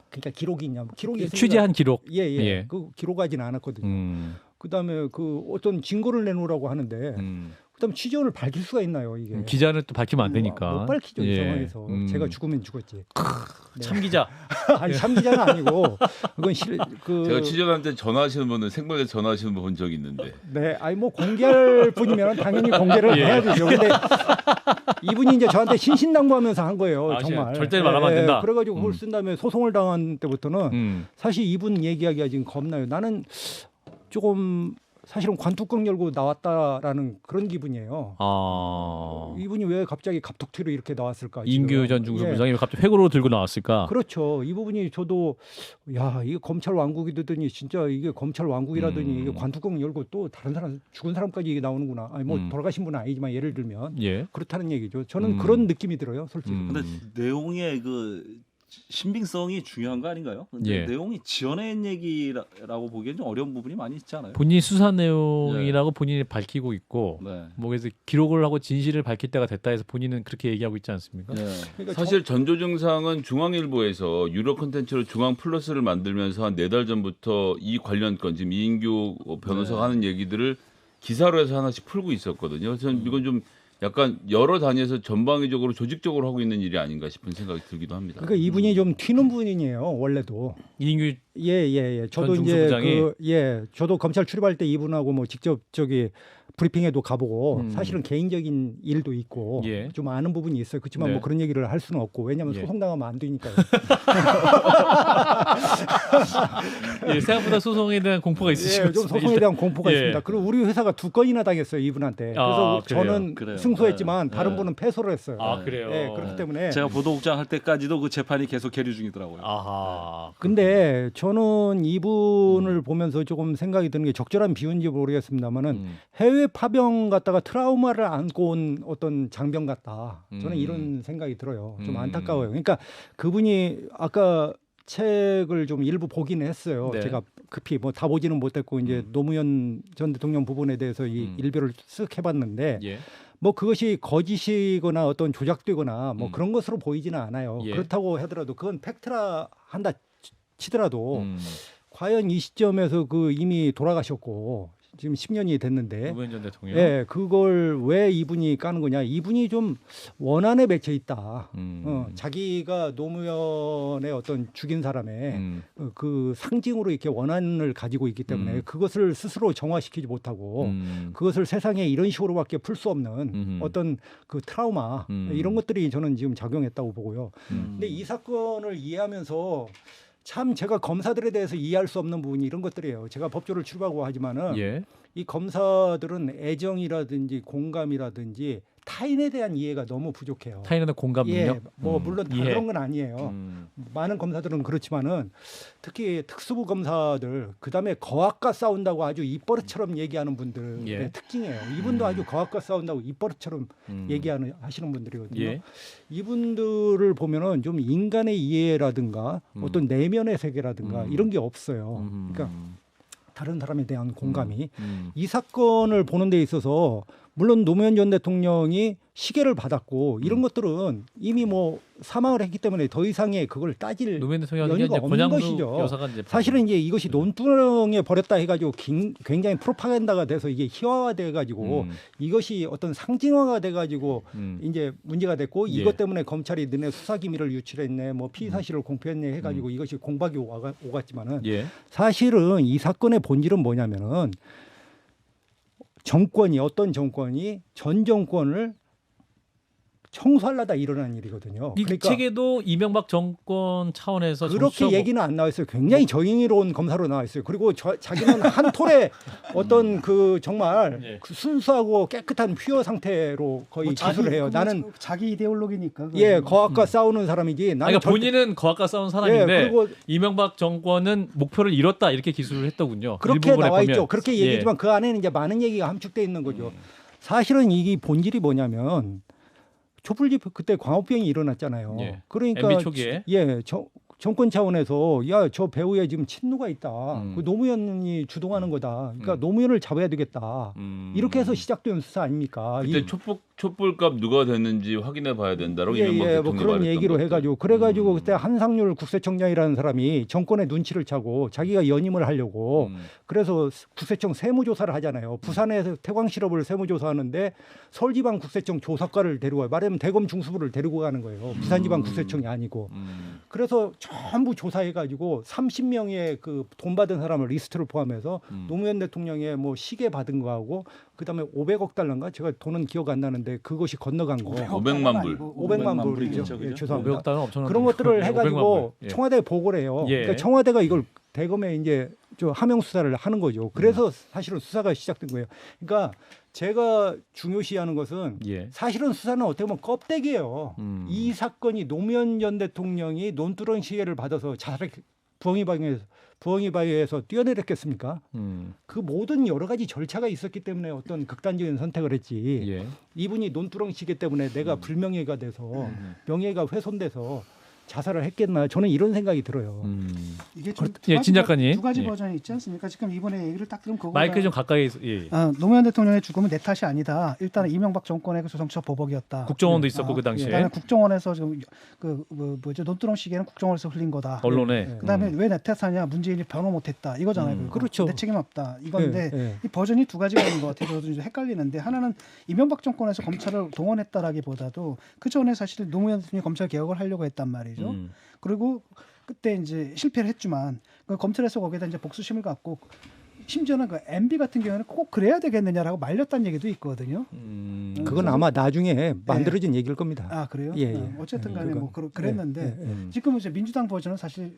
그러니까 기록이 있냐? 기록이 있으니까 취재한 기록. 예예. 예. 그 기록하지는 않았거든요. 음. 그다음에 그 어떤 증거를 내놓으라고 하는데 음. 그다음 취재원을 밝힐 수가 있나요 이게? 기자는 또 밝히면 안 되니까. 못 밝히죠 이 예. 상황에서. 제가 죽으면 죽었지. 네. 참 기자. 아니 참 기자는 아니고 그건 그 제가 취재원한테 전화하시는 분은 생방에 전화하시는 분 본 적이 있는데. 네, 아니 뭐 공개할 분이면 당연히 공개를 예. 해야 되죠. 근데 이분이 이제 저한테 신신당부하면서 한 거예요. 아, 정말. 절대 말하면 안 된다. 그래가지고 그걸 쓴 다음에 소송을 당한 때부터는 사실 이분 얘기하기가 지금 겁나요. 나는 조금 사실은 관뚜껑 열고 나왔다라는 그런 기분이에요. 아. 이분이 왜 갑자기 갑툭튀로 이렇게 나왔을까? 인규 지금. 전 중수부 예. 부장이 왜 갑자기 회고로 들고 나왔을까? 그렇죠. 이 부분이 저도 야 이게 검찰 왕국이더니 진짜 이게 검찰 왕국이라더니 이게 관뚜껑 열고 또 다른 사람 죽은 사람까지 이게 나오는구나. 아니 뭐 돌아가신 분은 아니지만 예를 들면 예. 그렇다는 얘기죠. 저는 그런 느낌이 들어요, 솔직히. 근데 내용의 그 신빙성이 중요한 거 아닌가요? 근데 예. 내용이 지어낸 얘기라고 보기엔 좀 어려운 부분이 많이 있지 않아요? 본인이 수사 내용이라고 본인이 밝히고 있고 네. 뭐 그래서 기록을 하고 진실을 밝힐 때가 됐다 해서 본인은 그렇게 얘기하고 있지 않습니까? 예. 그러니까 사실 전조증상은 중앙일보에서 유료 콘텐츠로 중앙 플러스를 만들면서 한 4달 전부터 이 관련 건 지금 이인규 변호사가 하는 얘기들을 기사로 해서 하나씩 풀고 있었거든요. 그래서 저는 이건 좀 약간 여러 단위에서 전방위적으로 조직적으로 하고 있는 일이 아닌가 싶은 생각이 들기도 합니다. 그러니까 이분이 좀 튀는 분이에요, 원래도. 이인규 예. 저도 전 이제 중수부장이? 저도 검찰 출입할 때 이분하고 뭐 직접 저기 브리핑에도 가보고 사실은 개인적인 일도 있고 예. 좀 아는 부분이 있어요. 그렇지만 네. 뭐 그런 얘기를 할 수는 없고 왜냐하면 예. 소송당하면 안 되니까요. 예, 생각보다 소송에 대한 공포가 있으시죠? 예, 좀 소송에 대한 공포가 예. 있습니다. 그리고 우리 회사가 2건이나 당했어요 이분한테. 그래서 아, 그래요? 저는 그래요. 승소했지만 네. 다른 네. 분은 패소를 했어요. 아 그래요. 예, 그렇기 때문에 제가 보도국장 할 때까지도 그 재판이 계속 계류 중이더라고요. 아하. 근데 저는 이분을 보면서 조금 생각이 드는 게 적절한 비유인지 모르겠습니다만은 해외 파병 갔다가 트라우마를 안고 온 어떤 장병 같다. 저는 이런 생각이 들어요. 좀 안타까워요. 그러니까 그분이 아까 책을 좀 일부 보긴 했어요. 네. 제가 급히 뭐 다 보지는 못했고 이제 노무현 전 대통령 부분에 대해서 이 일별을 쓱 해봤는데 예. 뭐 그것이 거짓이거나 어떤 조작되거나 뭐 그런 것으로 보이지는 않아요. 예. 그렇다고 하더라도 그건 팩트라 한다 치더라도 음. 과연 이 시점에서 그 이미 돌아가셨고 지금 10년이 됐는데 노무현 전 대통령. 예, 그걸 왜 이분이 까는 거냐? 이분이 좀 원한에 맺혀 있다. 자기가 노무현의 어떤 죽인 사람의 그 상징으로 이렇게 원한을 가지고 있기 때문에 그것을 스스로 정화시키지 못하고 그것을 세상에 이런 식으로밖에 풀 수 없는 어떤 그 트라우마 이런 것들이 저는 지금 작용했다고 보고요. 근데 이 사건을 이해하면서 참 제가 검사들에 대해서 이해할 수 없는 부분이 이런 것들이에요. 제가 법조를 출입하고 하지만은 예. 이 검사들은 애정이라든지 공감이라든지 타인에 대한 이해가 너무 부족해요. 타인에 대한 공감 능력. 예, 뭐 물론 다 이해. 그런 건 아니에요. 많은 검사들은 그렇지만은 특히 특수부 검사들 그다음에 거악과 싸운다고 아주 입버릇처럼 얘기하는 분들의 예. 특징이에요. 이분도 아주 거악과 싸운다고 입버릇처럼 하시는 분들이거든요. 예. 이분들을 보면은 좀 인간의 이해라든가 어떤 내면의 세계라든가 이런 게 없어요. 그러니까 다른 사람에 대한 공감이 이 사건을 보는 데 있어서 물론 노무현 전 대통령이 시계를 받았고 이런 것들은 이미 뭐 사망을 했기 때문에 더 이상의 그걸 따질 노무현 대통령이 연유가 이제 없는 권양수 것이죠. 여사가 이제 사실은 이제 이것이 논두렁에 버렸다 해가지고 굉장히 프로파간다가 돼서 이게 희화화돼가지고 이것이 어떤 상징화가 돼가지고 이제 문제가 됐고 예. 이것 때문에 검찰이 너네 수사 기밀을 유출했네, 뭐 피의 사실을 공표했네 해가지고 이것이 공박이 오갔지만은 예. 사실은 이 사건의 본질은 뭐냐면은 정권이 어떤 정권이 전 정권을 청소하려다 일어난 일이거든요. 이 그러니까 책에도 이명박 정권 차원에서 그렇게 정치적- 얘기는 안 나와 있어요. 굉장히 정의로운 검사로 나와 있어요. 그리고 자기는 한 톨에 어떤 그 정말 예. 그 순수하고 깨끗한 퓨어 상태로 거의 기술을 해요. 나는 자기 이데올로기니까. 그건. 예 거학과 싸우는 사람이지. 아니, 나는 그러니까 본인은 거학과 싸운 사람인데 예, 그리고 이명박 정권은 목표를 이뤘다 이렇게 기술을 했더군요. 그렇게 일부분에 나와 보면. 있죠. 그렇게 예. 얘기지만 그 안에는 이제 많은 얘기가 함축돼 있는 거죠. 사실은 이게 본질이 뭐냐면 촛불 집회 그때 광우병이 일어났잖아요. 예. 그러니까 MB 초기에. 예, 정권 차원에서 야 저 배우에 지금 친노가 있다. 음. 그 노무현이 주동하는 거다. 그러니까 음. 노무현을 잡아야 되겠다. 이렇게 해서 시작된 수사 아닙니까? 그때 촛불값 누가 됐는지 확인해 봐야 된다라고 이명박 뭐 대통령이 그런 말했던 얘기로 것들. 해가지고 그래가지고 그때 한상률 국세청장이라는 사람이 정권의 눈치를 차고 자기가 연임을 하려고 그래서 국세청 세무조사를 하잖아요. 부산에서 태광실업을 세무조사하는데 서울지방국세청 조사과를 데리고 말하면 대검 중수부를 데리고 가는 거예요. 부산지방국세청이 아니고. 그래서 전부 조사해가지고 30명의 그 돈 받은 사람을 리스트를 포함해서 노무현 대통령의 뭐 시계 받은 거하고 그다음에 500억 달러인가 제가 돈은 기억 안 나는데 그것이 건너간 거. 500만 불. 500만 불이죠. 불이죠, 예, 그죠? 죄송합니다. 500억 달러 엄청난 그런 돈이죠. 것들을 500만 해가지고 불. 예. 청와대에 보고를 해요. 예. 그러니까 청와대가 이걸 대검에 이제 저 하명 수사를 하는 거죠. 그래서 사실은 수사가 시작된 거예요. 그러니까 제가 중요시하는 것은 예. 사실은 수사는 어떻게 보면 껍데기예요. 이 사건이 노무현 전 대통령이 논두렁 시계를 받아서 자살을 부엉이바위에서 뛰어내렸겠습니까? 그 모든 여러 가지 절차가 있었기 때문에 어떤 극단적인 선택을 했지. 예. 이분이 논두렁 시계 때문에 내가 불명예가 돼서 명예가 훼손돼서 자살을 했겠나? 저는 이런 생각이 들어요. 이게 좀 예, 진 작가님. 두 가지 예. 버전이 있지 않습니까? 지금 이번에 얘기를 딱 들으면 그거 마이크 좀 가까이서 예. 노무현 대통령의 죽음은 내 탓이 아니다. 일단은 이명박 정권의 그 조성처 보복이었다. 국정원도 있었고 그 당시에 그다음에 국정원에서 지금 뭐죠 논두렁 시계는 국정원에서 흘린 거다. 언론에 그다음에 왜 내 탓하냐? 문재인이 변호 못했다. 이거잖아요. 그렇죠. 내 책임 없다. 이건데 예, 예. 이 버전이 두 가지가 있는 것 같아서 저도 좀 헷갈리는데 하나는 이명박 정권에서 검찰을 동원했다라기보다도 그 전에 사실 노무현 대통령이 검찰 개혁을 하려고 했단 말이죠. 그리고 그때 이제 실패를 했지만 그 검찰에서 거기에다 이제 복수심을 갖고 심지어는 그 MB 같은 경우는 꼭 그래야 되겠느냐라고 말렸다는 얘기도 있거든요. 그건 아마 나중에 만들어진 얘기일 겁니다. 아 그래요? 예, 예. 어쨌든 간에 그건- 뭐 그랬는데 예, 예. 지금 이제 민주당 버전은 사실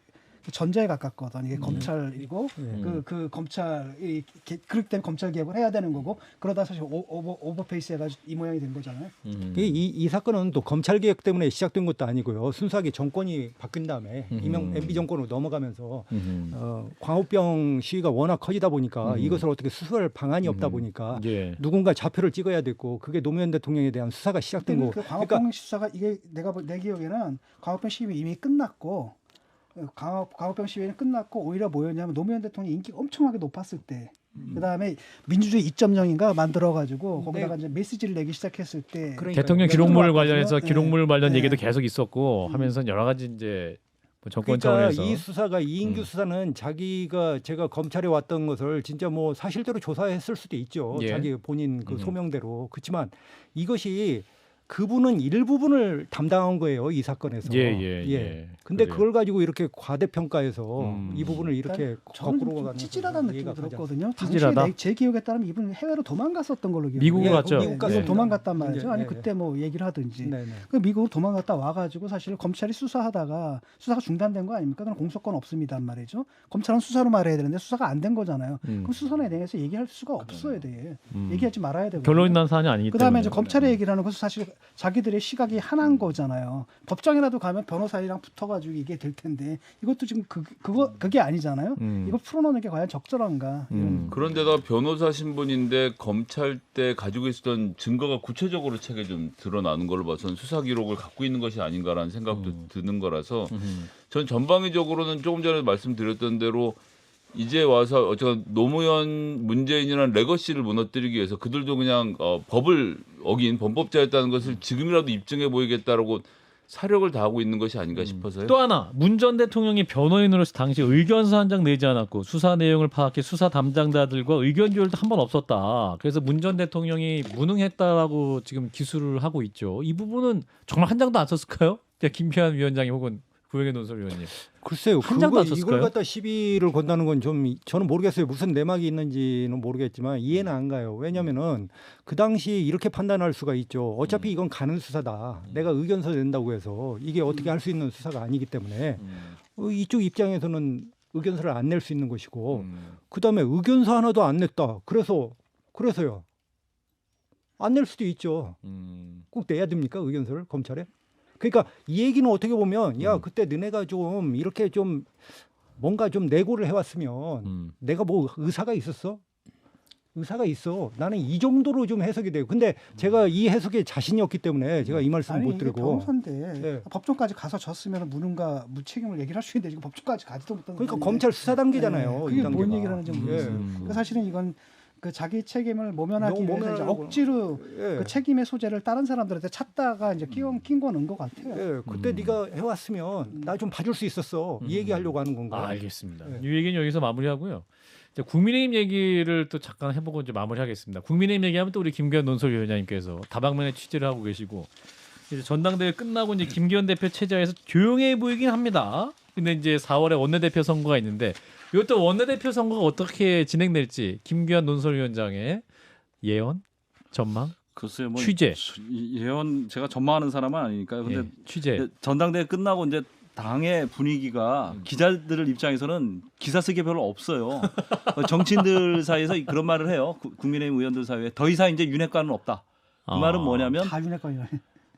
전자에 가깝거든. 이게 검찰이고 예. 그 검찰이 그렇기 때문에 검찰 개혁을 해야 되는 거고 그러다 사실 오버페이스 해가지고 이 모양이 된 거잖아요. 이 사건은 또 검찰 개혁 때문에 시작된 것도 아니고요. 순수하게 정권이 바뀐 다음에 MB 정권으로 넘어가면서 광우병 시위가 워낙 커지다 보니까 이것을 어떻게 수사할 방안이 없다 보니까 예. 누군가 좌표를 찍어야 됐고 그게 노무현 대통령에 대한 수사가 시작된 거고. 그 광우병 수사가 이게 내 기억에는 광우병 시위 이미 끝났고 광우병 시위는 끝났고 오히려 뭐였냐면 노무현 대통령이 인기가 엄청나게 높았을 때 그다음에 민주주의 2.0인가 만들어가지고 거기다가 이제 메시지를 내기 시작했을 때 그러니까 대통령 네. 기록물 네. 관련해서 기록물 관련 네. 얘기도 계속 있었고 하면서 여러 가지 이제 뭐 정권 그러니까 차원에서 이 수사가 이인규 수사는 자기가 제가 검찰에 왔던 것을 진짜 뭐 사실대로 조사했을 수도 있죠. 예. 자기 본인 그 소명대로. 그렇지만 이것이 그분은 일부분을 담당한 거예요. 이 사건에서. 예. 근데 그래요. 그걸 가지고 이렇게 과대평가해서 이 부분을 이렇게 저는 거꾸로 좀 가는 찌질하다는 이해가 느낌이 가지 들었거든요. 찌질하다? 당시에 제 기억에 따르면 이분은 해외로 도망갔었던 걸로 기억해요. 미국으로 예, 갔죠. 미국 예. 갔습니다. 도망갔단 말이죠. 이제, 아니 예, 그때 뭐 얘기를 하든지. 네네. 그 미국으로 도망갔다 와가지고 사실 검찰이 수사하다가 수사가 중단된 거 아닙니까? 그럼 공소권 없습니다 말이죠. 검찰은 수사로 말해야 되는데 수사가 안 된 거잖아요. 그럼 수사에 대해서 얘기할 수가 없어야 돼. 얘기하지 말아야 되고. 결론이 난 사안이 아니기 때문에. 그다음에 이제 검찰의 얘기라는 것은 사실 자기들의 시각이 하나인 거잖아요. 법정이라도 가면 변호사랑 붙어가지고 이게 될 텐데 이것도 지금 그게 아니잖아요. 이걸 풀어놓는 게 과연 적절한가? 이런. 그런데다 변호사 신분인데 검찰 때 가지고 있었던 증거가 구체적으로 책에 좀 드러나는 걸로 봐서는 수사 기록을 갖고 있는 것이 아닌가라는 생각도 드는 거라서 전 전방위적으로는 조금 전에 말씀드렸던 대로 이제 와서 어쨌든 노무현 문재인이라는 레거시를 무너뜨리기 위해서 그들도 그냥 법을 어긴 범법자였다는 것을 지금이라도 입증해 보이겠다라고 사력을 다하고 있는 것이 아닌가 싶어서요. 또 하나 문 전 대통령이 변호인으로서 당시 의견서 한 장 내지 않았고 수사 내용을 파악해 수사 담당자들과 의견 조율도 한 번 없었다. 그래서 문 전 대통령이 무능했다라고 지금 기술을 하고 있죠. 이 부분은 정말 한 장도 안 썼을까요? 김기현 위원장이 혹은 구영애 논설위원님. 글쎄요. 한 장도 안 이걸 썼을까요? 갖다 시비를 건다는 건 좀 저는 모르겠어요. 무슨 내막이 있는지는 모르겠지만 이해는 안 가요. 왜냐면은 그 당시 이렇게 판단할 수가 있죠. 어차피 이건 가는 수사다. 내가 의견서 낸다고 해서 이게 어떻게 할 수 있는 수사가 아니기 때문에 이쪽 입장에서는 의견서를 안 낼 수 있는 것이고 그다음에 의견서 하나도 안 냈다. 그래서요. 안 낼 수도 있죠. 꼭 내야 됩니까? 의견서를 검찰에? 그러니까 이 얘기는 어떻게 보면 야 그때 너네가 좀 이렇게 좀 뭔가 좀 내고를 해왔으면 내가 뭐 의사가 있었어? 의사가 있어. 나는 이 정도로 좀 해석이 돼요. 근데 제가 이 해석에 자신이 없기 때문에 제가 이 말씀을 못 이게 드리고. 변호사인데 네. 법정까지 가서 졌으면 무능과 무책임을 얘기를 할 수 있는데 지금 법정까지 가지도 못한 그러니까 분인데 검찰 수사 단계잖아요. 그게 이 뭔 단계가. 얘기를 하는지 예. 모르겠어요. 그 사실은 이건 그 자기 책임을 모면하기 너무 위해서 이제 모면하려고. 억지로 예. 그 책임의 소재를 다른 사람들한테 찾다가 이제 낀 거는 것 같아요. 예, 그때 네가 해왔으면 나 좀 봐줄 수 있었어. 이 얘기하려고 하는 건가? 알겠습니다. 네. 이 얘기는 여기서 마무리하고요. 이제 국민의힘 얘기를 또 잠깐 해보고 이제 마무리하겠습니다. 국민의힘 얘기하면 또 우리 김기현 논설위원장님께서 다방면에 취재를 하고 계시고 이제 전당대회 끝나고 이제 김기현 대표 체제에서 조용해 보이긴 합니다. 근데 이제 4월에 원내대표 선거가 있는데 이것도 원내대표 선거가 어떻게 진행될지 김기현 논설위원장의 예언, 전망, 글쎄요, 뭐 취재. 예언 제가 전망하는 사람은 아니니까요. 근데 예, 취재. 전당대회 끝나고 이제 당의 분위기가 기자들 입장에서는 기사 쓰기 별로 없어요. 정치인들 사이에서 그런 말을 해요. 국민의힘 의원들 사이에 더 이상 이제 윤핵관은 없다. 그 말은 뭐냐면 다 윤핵관이라.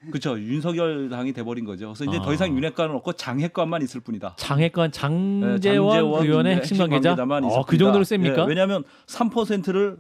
그렇죠. 윤석열 당이 돼버린 거죠. 그래서 이제 아. 더 이상 윤핵관은 없고 장핵관만 있을 뿐이다. 장핵관 장재원 장제원 의원의 핵심 관계자. 관계자만 있을 그 정도로 셉니까? 예, 왜냐하면 3%를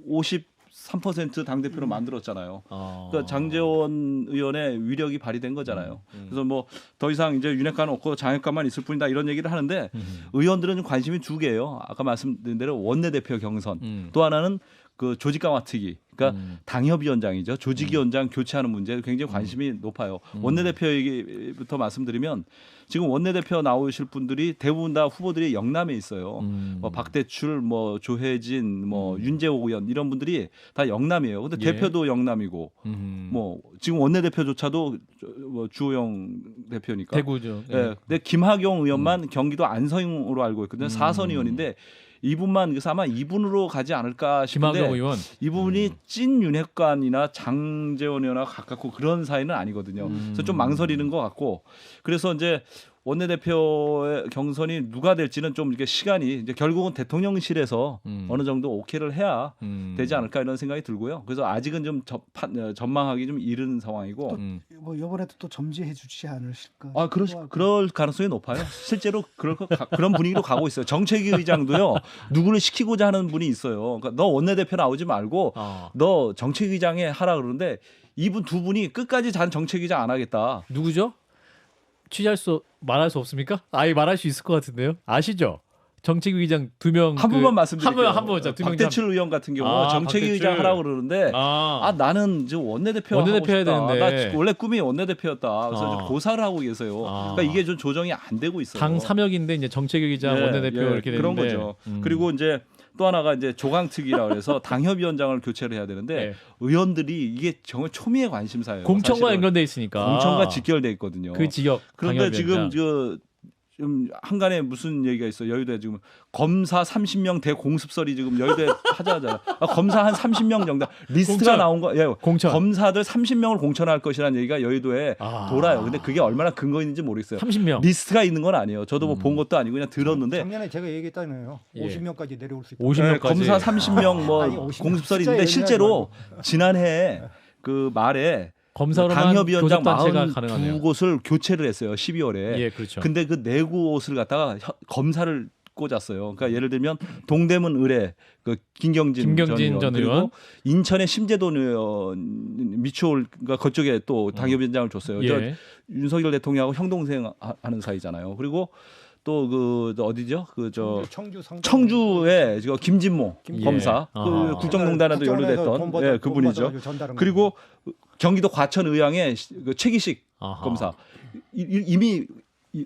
53% 당 대표로 만들었잖아요. 그러니까 장제원 의원의 위력이 발휘된 거잖아요. 그래서 뭐 더 이상 이제 윤핵관은 없고 장핵관만 있을 뿐이다 이런 얘기를 하는데 의원들은 좀 관심이 두 개예요. 아까 말씀드린 대로 원내대표 경선, 또 하나는 그 조직 강화특위. 그러니까 당협위원장이죠. 조직위원장 교체하는 문제에 굉장히 관심이 높아요. 원내대표 얘기부터 말씀드리면 지금 원내대표 나오실 분들이 대부분 다 후보들이 영남에 있어요. 뭐 박대출, 뭐 조혜진, 뭐 윤재호 의원 이런 분들이 다 영남이에요. 근데 예. 대표도 영남이고 뭐 지금 원내대표조차도 뭐 주호영 대표니까. 대구죠. 예. 근데 김학용 의원만 경기도 안성으로 알고 있거든요. 4선 의원인데 이분만 그래서 아마 이분으로 가지 않을까 싶은데 김학용 의원. 이분이 찐 윤핵관이나 장제원 의원하고 가깝고 그런 사이는 아니거든요. 그래서 좀 망설이는 것 같고 그래서 이제 원내대표의 경선이 누가 될지는 좀 이게 시간이 이제 결국은 대통령실에서 어느 정도 오케이를 해야 되지 않을까 이런 생각이 들고요. 그래서 아직은 좀 전망하기 좀 이른 상황이고. 뭐 이번에도 또 점지해 주지 않으실까? 아, 그럴 가능성이 높아요. 실제로 그런 분위기로 가고 있어요. 정책위 의장도요. 누구를 시키고자 하는 분이 있어요. 그러니까 너 원내대표 나오지 말고 너 정책위장에 하라 그러는데 이분 두 분이 끝까지 잔 정책위장 안 하겠다. 누구죠? 말할 수 없습니까? 아예 말할 수 있을 것 같은데요. 아시죠? 정책위의장 2명 한 분만 말씀드릴게요. 한 분, 자, 2명. 박대출 의원 같은 경우 아, 정책위의장 박대출. 하라고 그러는데 나는 지금 원내대표 하고 원내대표 해야 싶다. 되는데. 나 원래 꿈이 원내대표였다. 그래서 아. 이제 고사를 하고 계세요. 그러니까 이게 좀 조정이 안 되고 있어요. 당 3역인데 이제 정책위의장 원내대표 이렇게 되는데 그런 거죠. 그리고 이제 또 하나가 이제 조강특위라 그래서 당협위원장을 교체를 해야 되는데 네. 의원들이 이게 정말 초미의 관심사예요. 공천과 사실은. 연결돼 있으니까. 공천과 직결돼 있거든요. 그 지역. 그런데 지금 당협위원장. 좀 한간에 무슨 얘기가 있어. 여의도에 지금 검사 30명 대공습설이 지금 여의도에 하자잖아. 검사 한 30명 정도 리스트가 공천. 나온 거. 예. 공천. 검사들 30명을 공천할 것이라는 얘기가 여의도에 돌아요. 근데 그게 얼마나 근거 있는지 모르겠어요. 30명. 리스트가 있는 건 아니에요. 저도 뭐 본 것도 아니고 그냥 들었는데 작년에 제가 얘기했잖아요. 예. 50명까지 내려올 수 있다. 50명까지. 검사 30명 뭐 아니, 50명. 공습설이 숫자 있는데 얘기하지 실제로 지난해 그 말에 검사로만 당협위원장 교섭단체가 가능하네요. 42곳을 교체를 했어요. 12월에. 예, 그렇죠. 근데 그 4곳을 갖다가 검사를 꽂았어요. 그러니까 예를 들면 동대문 의뢰 그 김경진 전 의원. 그리고 인천의 심재돈 의원 미추홀 그러니까 그쪽에 또 당협위원장을 줬어요. 저 예. 윤석열 대통령하고 형 동생 하는 사이잖아요. 그리고 또 그 어디죠? 그 저 청주에 저 김진모 예. 검사 그 국정농단에도 연루됐던 예, 그분이죠. 그리고 경기도 과천 의왕의 그 최기식 검사 이미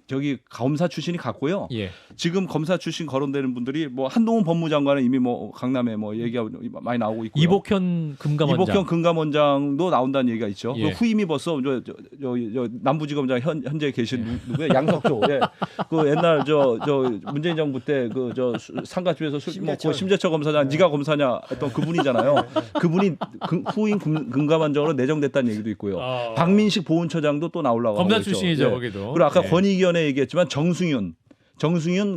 저기 검사 출신이 갔고요. 예. 지금 검사 출신 거론되는 분들이 뭐 한동훈 법무장관은 이미 뭐 강남에 뭐 얘기가 많이 나오고 있고요. 이복현 금감원장도 나온다는 얘기가 있죠. 예. 그 후임이 벌써 저 남부지검장 현재 계신 누구예요? 양석조. 예. 그 옛날 저 문재인 정부 때 그 저 상가집에서 술 먹고 심재철 검사장 네가 검사냐 했던 그분이잖아요. 그분이 후임 금감원장으로 내정됐다는 얘기도 있고요. 박민식 보훈처장도 또 나오려고 검사 하고 있죠. 출신이죠, 예. 거기도. 그리고 아까 예. 권익위원회 얘기했지만 정승윤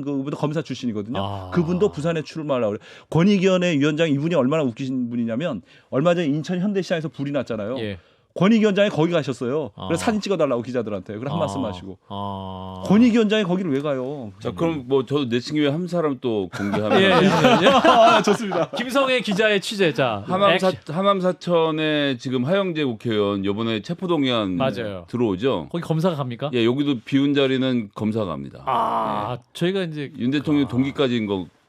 그분도 검사 출신이거든요. 그분도 부산에 출마하려고 그래요. 권익위원회 위원장 이분이 얼마나 웃기신 분이냐면 얼마 전에 인천 현대시장에서 불이 났잖아요. 예. 권익위원장이 거기 가셨어요. 아. 그래서 사진 찍어달라고 기자들한테. 그래 한 말씀 하시고. 아. 권익위원장이 거기를 왜 가요? 자, 그럼 뭐 저도 내친 김에 한 사람 또 공개하면 예, 예. 아, 좋습니다. 김성애 기자의 취재자. 하남 사천에 지금 하영재 국회의원 이번에 체포동의안 맞아요. 들어오죠. 거기 검사가 갑니까? 예, 여기도 비운 자리는 검사가 합니다. 아, 저희가 이제 윤 대통령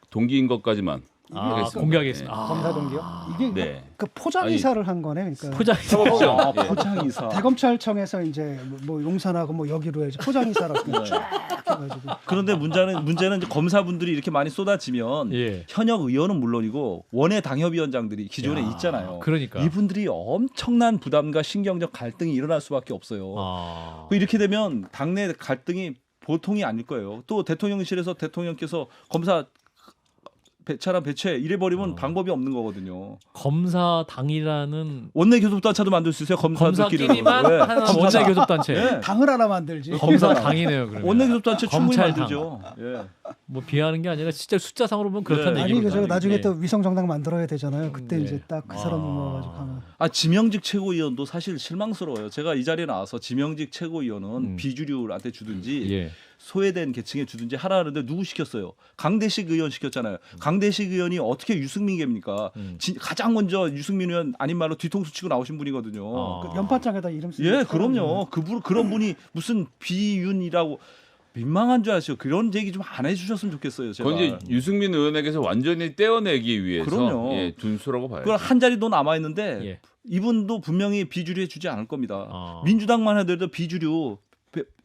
동기인 것까지만 하겠습니다. 공개하겠습니다. 예. 아. 검사 동기요? 이게 네. 그 포장이사를 한 거네. 그러니까 포장이사. 아, 예. 포장이사. 대검찰청에서 이제 뭐 용산하고 뭐 여기로 해서 포장이사라고 쫙 해가지고 그런데 문제는 이제 검사분들이 이렇게 많이 쏟아지면 예. 현역 의원은 물론이고 원외 당협위원장들이 기존에 야, 있잖아요. 그러니까. 이분들이 엄청난 부담과 신경적 갈등이 일어날 수밖에 없어요. 아. 이렇게 되면 당내 갈등이 보통이 아닐 거예요. 또 대통령실에서 대통령께서 검사 차량 배치해 이래 버리면 방법이 없는 거거든요. 검사당이라는 원내 교섭단체도 만들 수 있어요. 검사들끼리. 검사끼리만 하는 원내 교섭단체. 네. 당을 하나 만들지. 검사당이네요. 그러면. 원내 교섭단체 충분히 검찰당. 만들죠. 예. 뭐 비하하는 게 아니라 진짜 숫자상으로 보면 그렇다는 네. 아니 얘기입니다. 그저 나중에 예. 또 위성 정당 만들어야 되잖아요. 그때 예. 이제 딱 그 사람 모아가지고 하면. 아 지명직 최고위원도 사실 실망스러워요. 제가 이 자리에 나와서 지명직 최고위원은 비주류한테 주든지 예. 소외된 계층에 주든지 하라는데 누구 시켰어요? 강대식 의원 시켰잖아요. 강대식 의원이 어떻게 유승민계입니까? 가장 먼저 유승민 의원 아닌 말로 뒤통수 치고 나오신 분이거든요. 아. 그 연판장에다 이름 쓰는 예, 그럼요. 그런 분이 무슨 비윤이라고 민망한 줄 아시죠? 그런 얘기 좀 안 해주셨으면 좋겠어요. 제가. 그건 이제 유승민 의원에게서 완전히 떼어내기 위해서 그럼요. 예, 준수라고 봐요. 그걸 한 자리도 남아 있는데 예. 이분도 분명히 비주류에 주지 않을 겁니다. 아. 민주당만 해도 비주류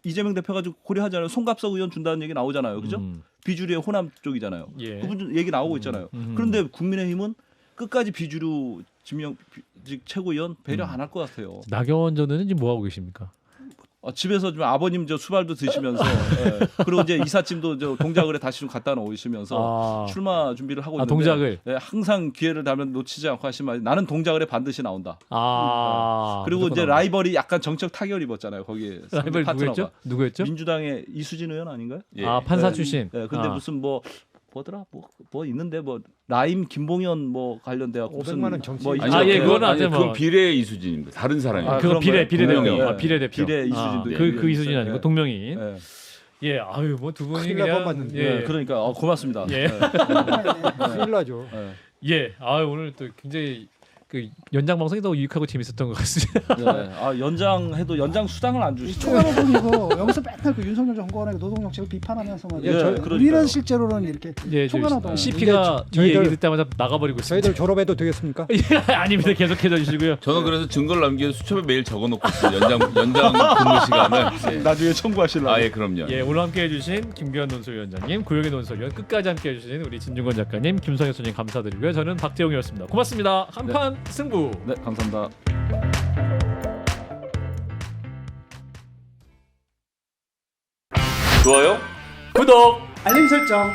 이재명 대표가 좀 고려하잖아요. 송갑석 의원 준다는 얘기 나오잖아요. 그죠? 비주류의 호남 쪽이잖아요. 예. 그분 얘기 나오고 있잖아요. 그런데 국민의힘은 끝까지 비주류 지명직 최고위원 배려 안 할 것 같아요. 나경원 전 의원은 지금 뭐 하고 계십니까? 집에서 좀 아버님 저 수발도 드시면서 예. 그리고 이제 이삿짐도 저 동작을에 다시 좀 갖다 놓으시면서 아. 출마 준비를 하고 아, 있는데 동작을? 예, 항상 기회를 다면 놓치지 않고 하시면 나는 동작을에 반드시 나온다. 아. 그리고 무조건 이제 나온다. 라이벌이 약간 정책 타결 입었잖아요. 거기에 라이벌 누구였죠? 누구였죠? 민주당의 이수진 의원 아닌가요? 예. 아, 판사 네. 출신. 네, 근데 아. 무슨 뭐더라 뭐 있는데 뭐 라임 김봉현 뭐 관련돼 갖고 500만 원 정치. 뭐 아, 예, 그거는 아니, 아니죠, 뭐. 그건 비례 이수진입니다. 다른 사람이에요. 아, 그거 그런 거예요? 비례대표. 동명이인. 아, 비례대표. 비례 이수진도 아, 있고요. 그 이수진이 아니고 예. 동명이인. 예. 예, 아유 뭐 두 분이 큰일 날 그냥 뻔했는데. 예, 그러니까 고맙습니다. 예. 큰일 나죠. 예. 예, 아유 오늘 또 굉장히 그 연장 방송이 더 유익하고 재밌었던 것 같습니다. 네. 아 연장해도 연장 수당을 안 주시죠. 초과노동이고 여기서 맨날 그 윤석열 정권의 노동 정책을 비판하면서만 예, 그러니까요. 우리는 실제로는 이렇게 예, 초과노동. CP가 이 저희들- 얘기 듣자마자 나가버리고 있습니다. 저희들 졸업해도 되겠습니까? 예, 아닙니다. 계속해줘 주시고요. 저는 그래서 증거를 남기고 수첩에 매일 적어놓고 있어요. 연장 근무 시간을. 예. 나중에 청구하시려고. 아, 예, 그럼요. 예, 오늘 함께해주신 김규현 논설위원장님, 구영의 논설위원 끝까지 함께해주신 우리 진중권 작가님, 김성현 소장님 감사드리고요. 저는 박재홍이었습니다. 고맙습니다. 한판 승부. 네, 감사합니다. 좋아요? 구독. 알림 설정.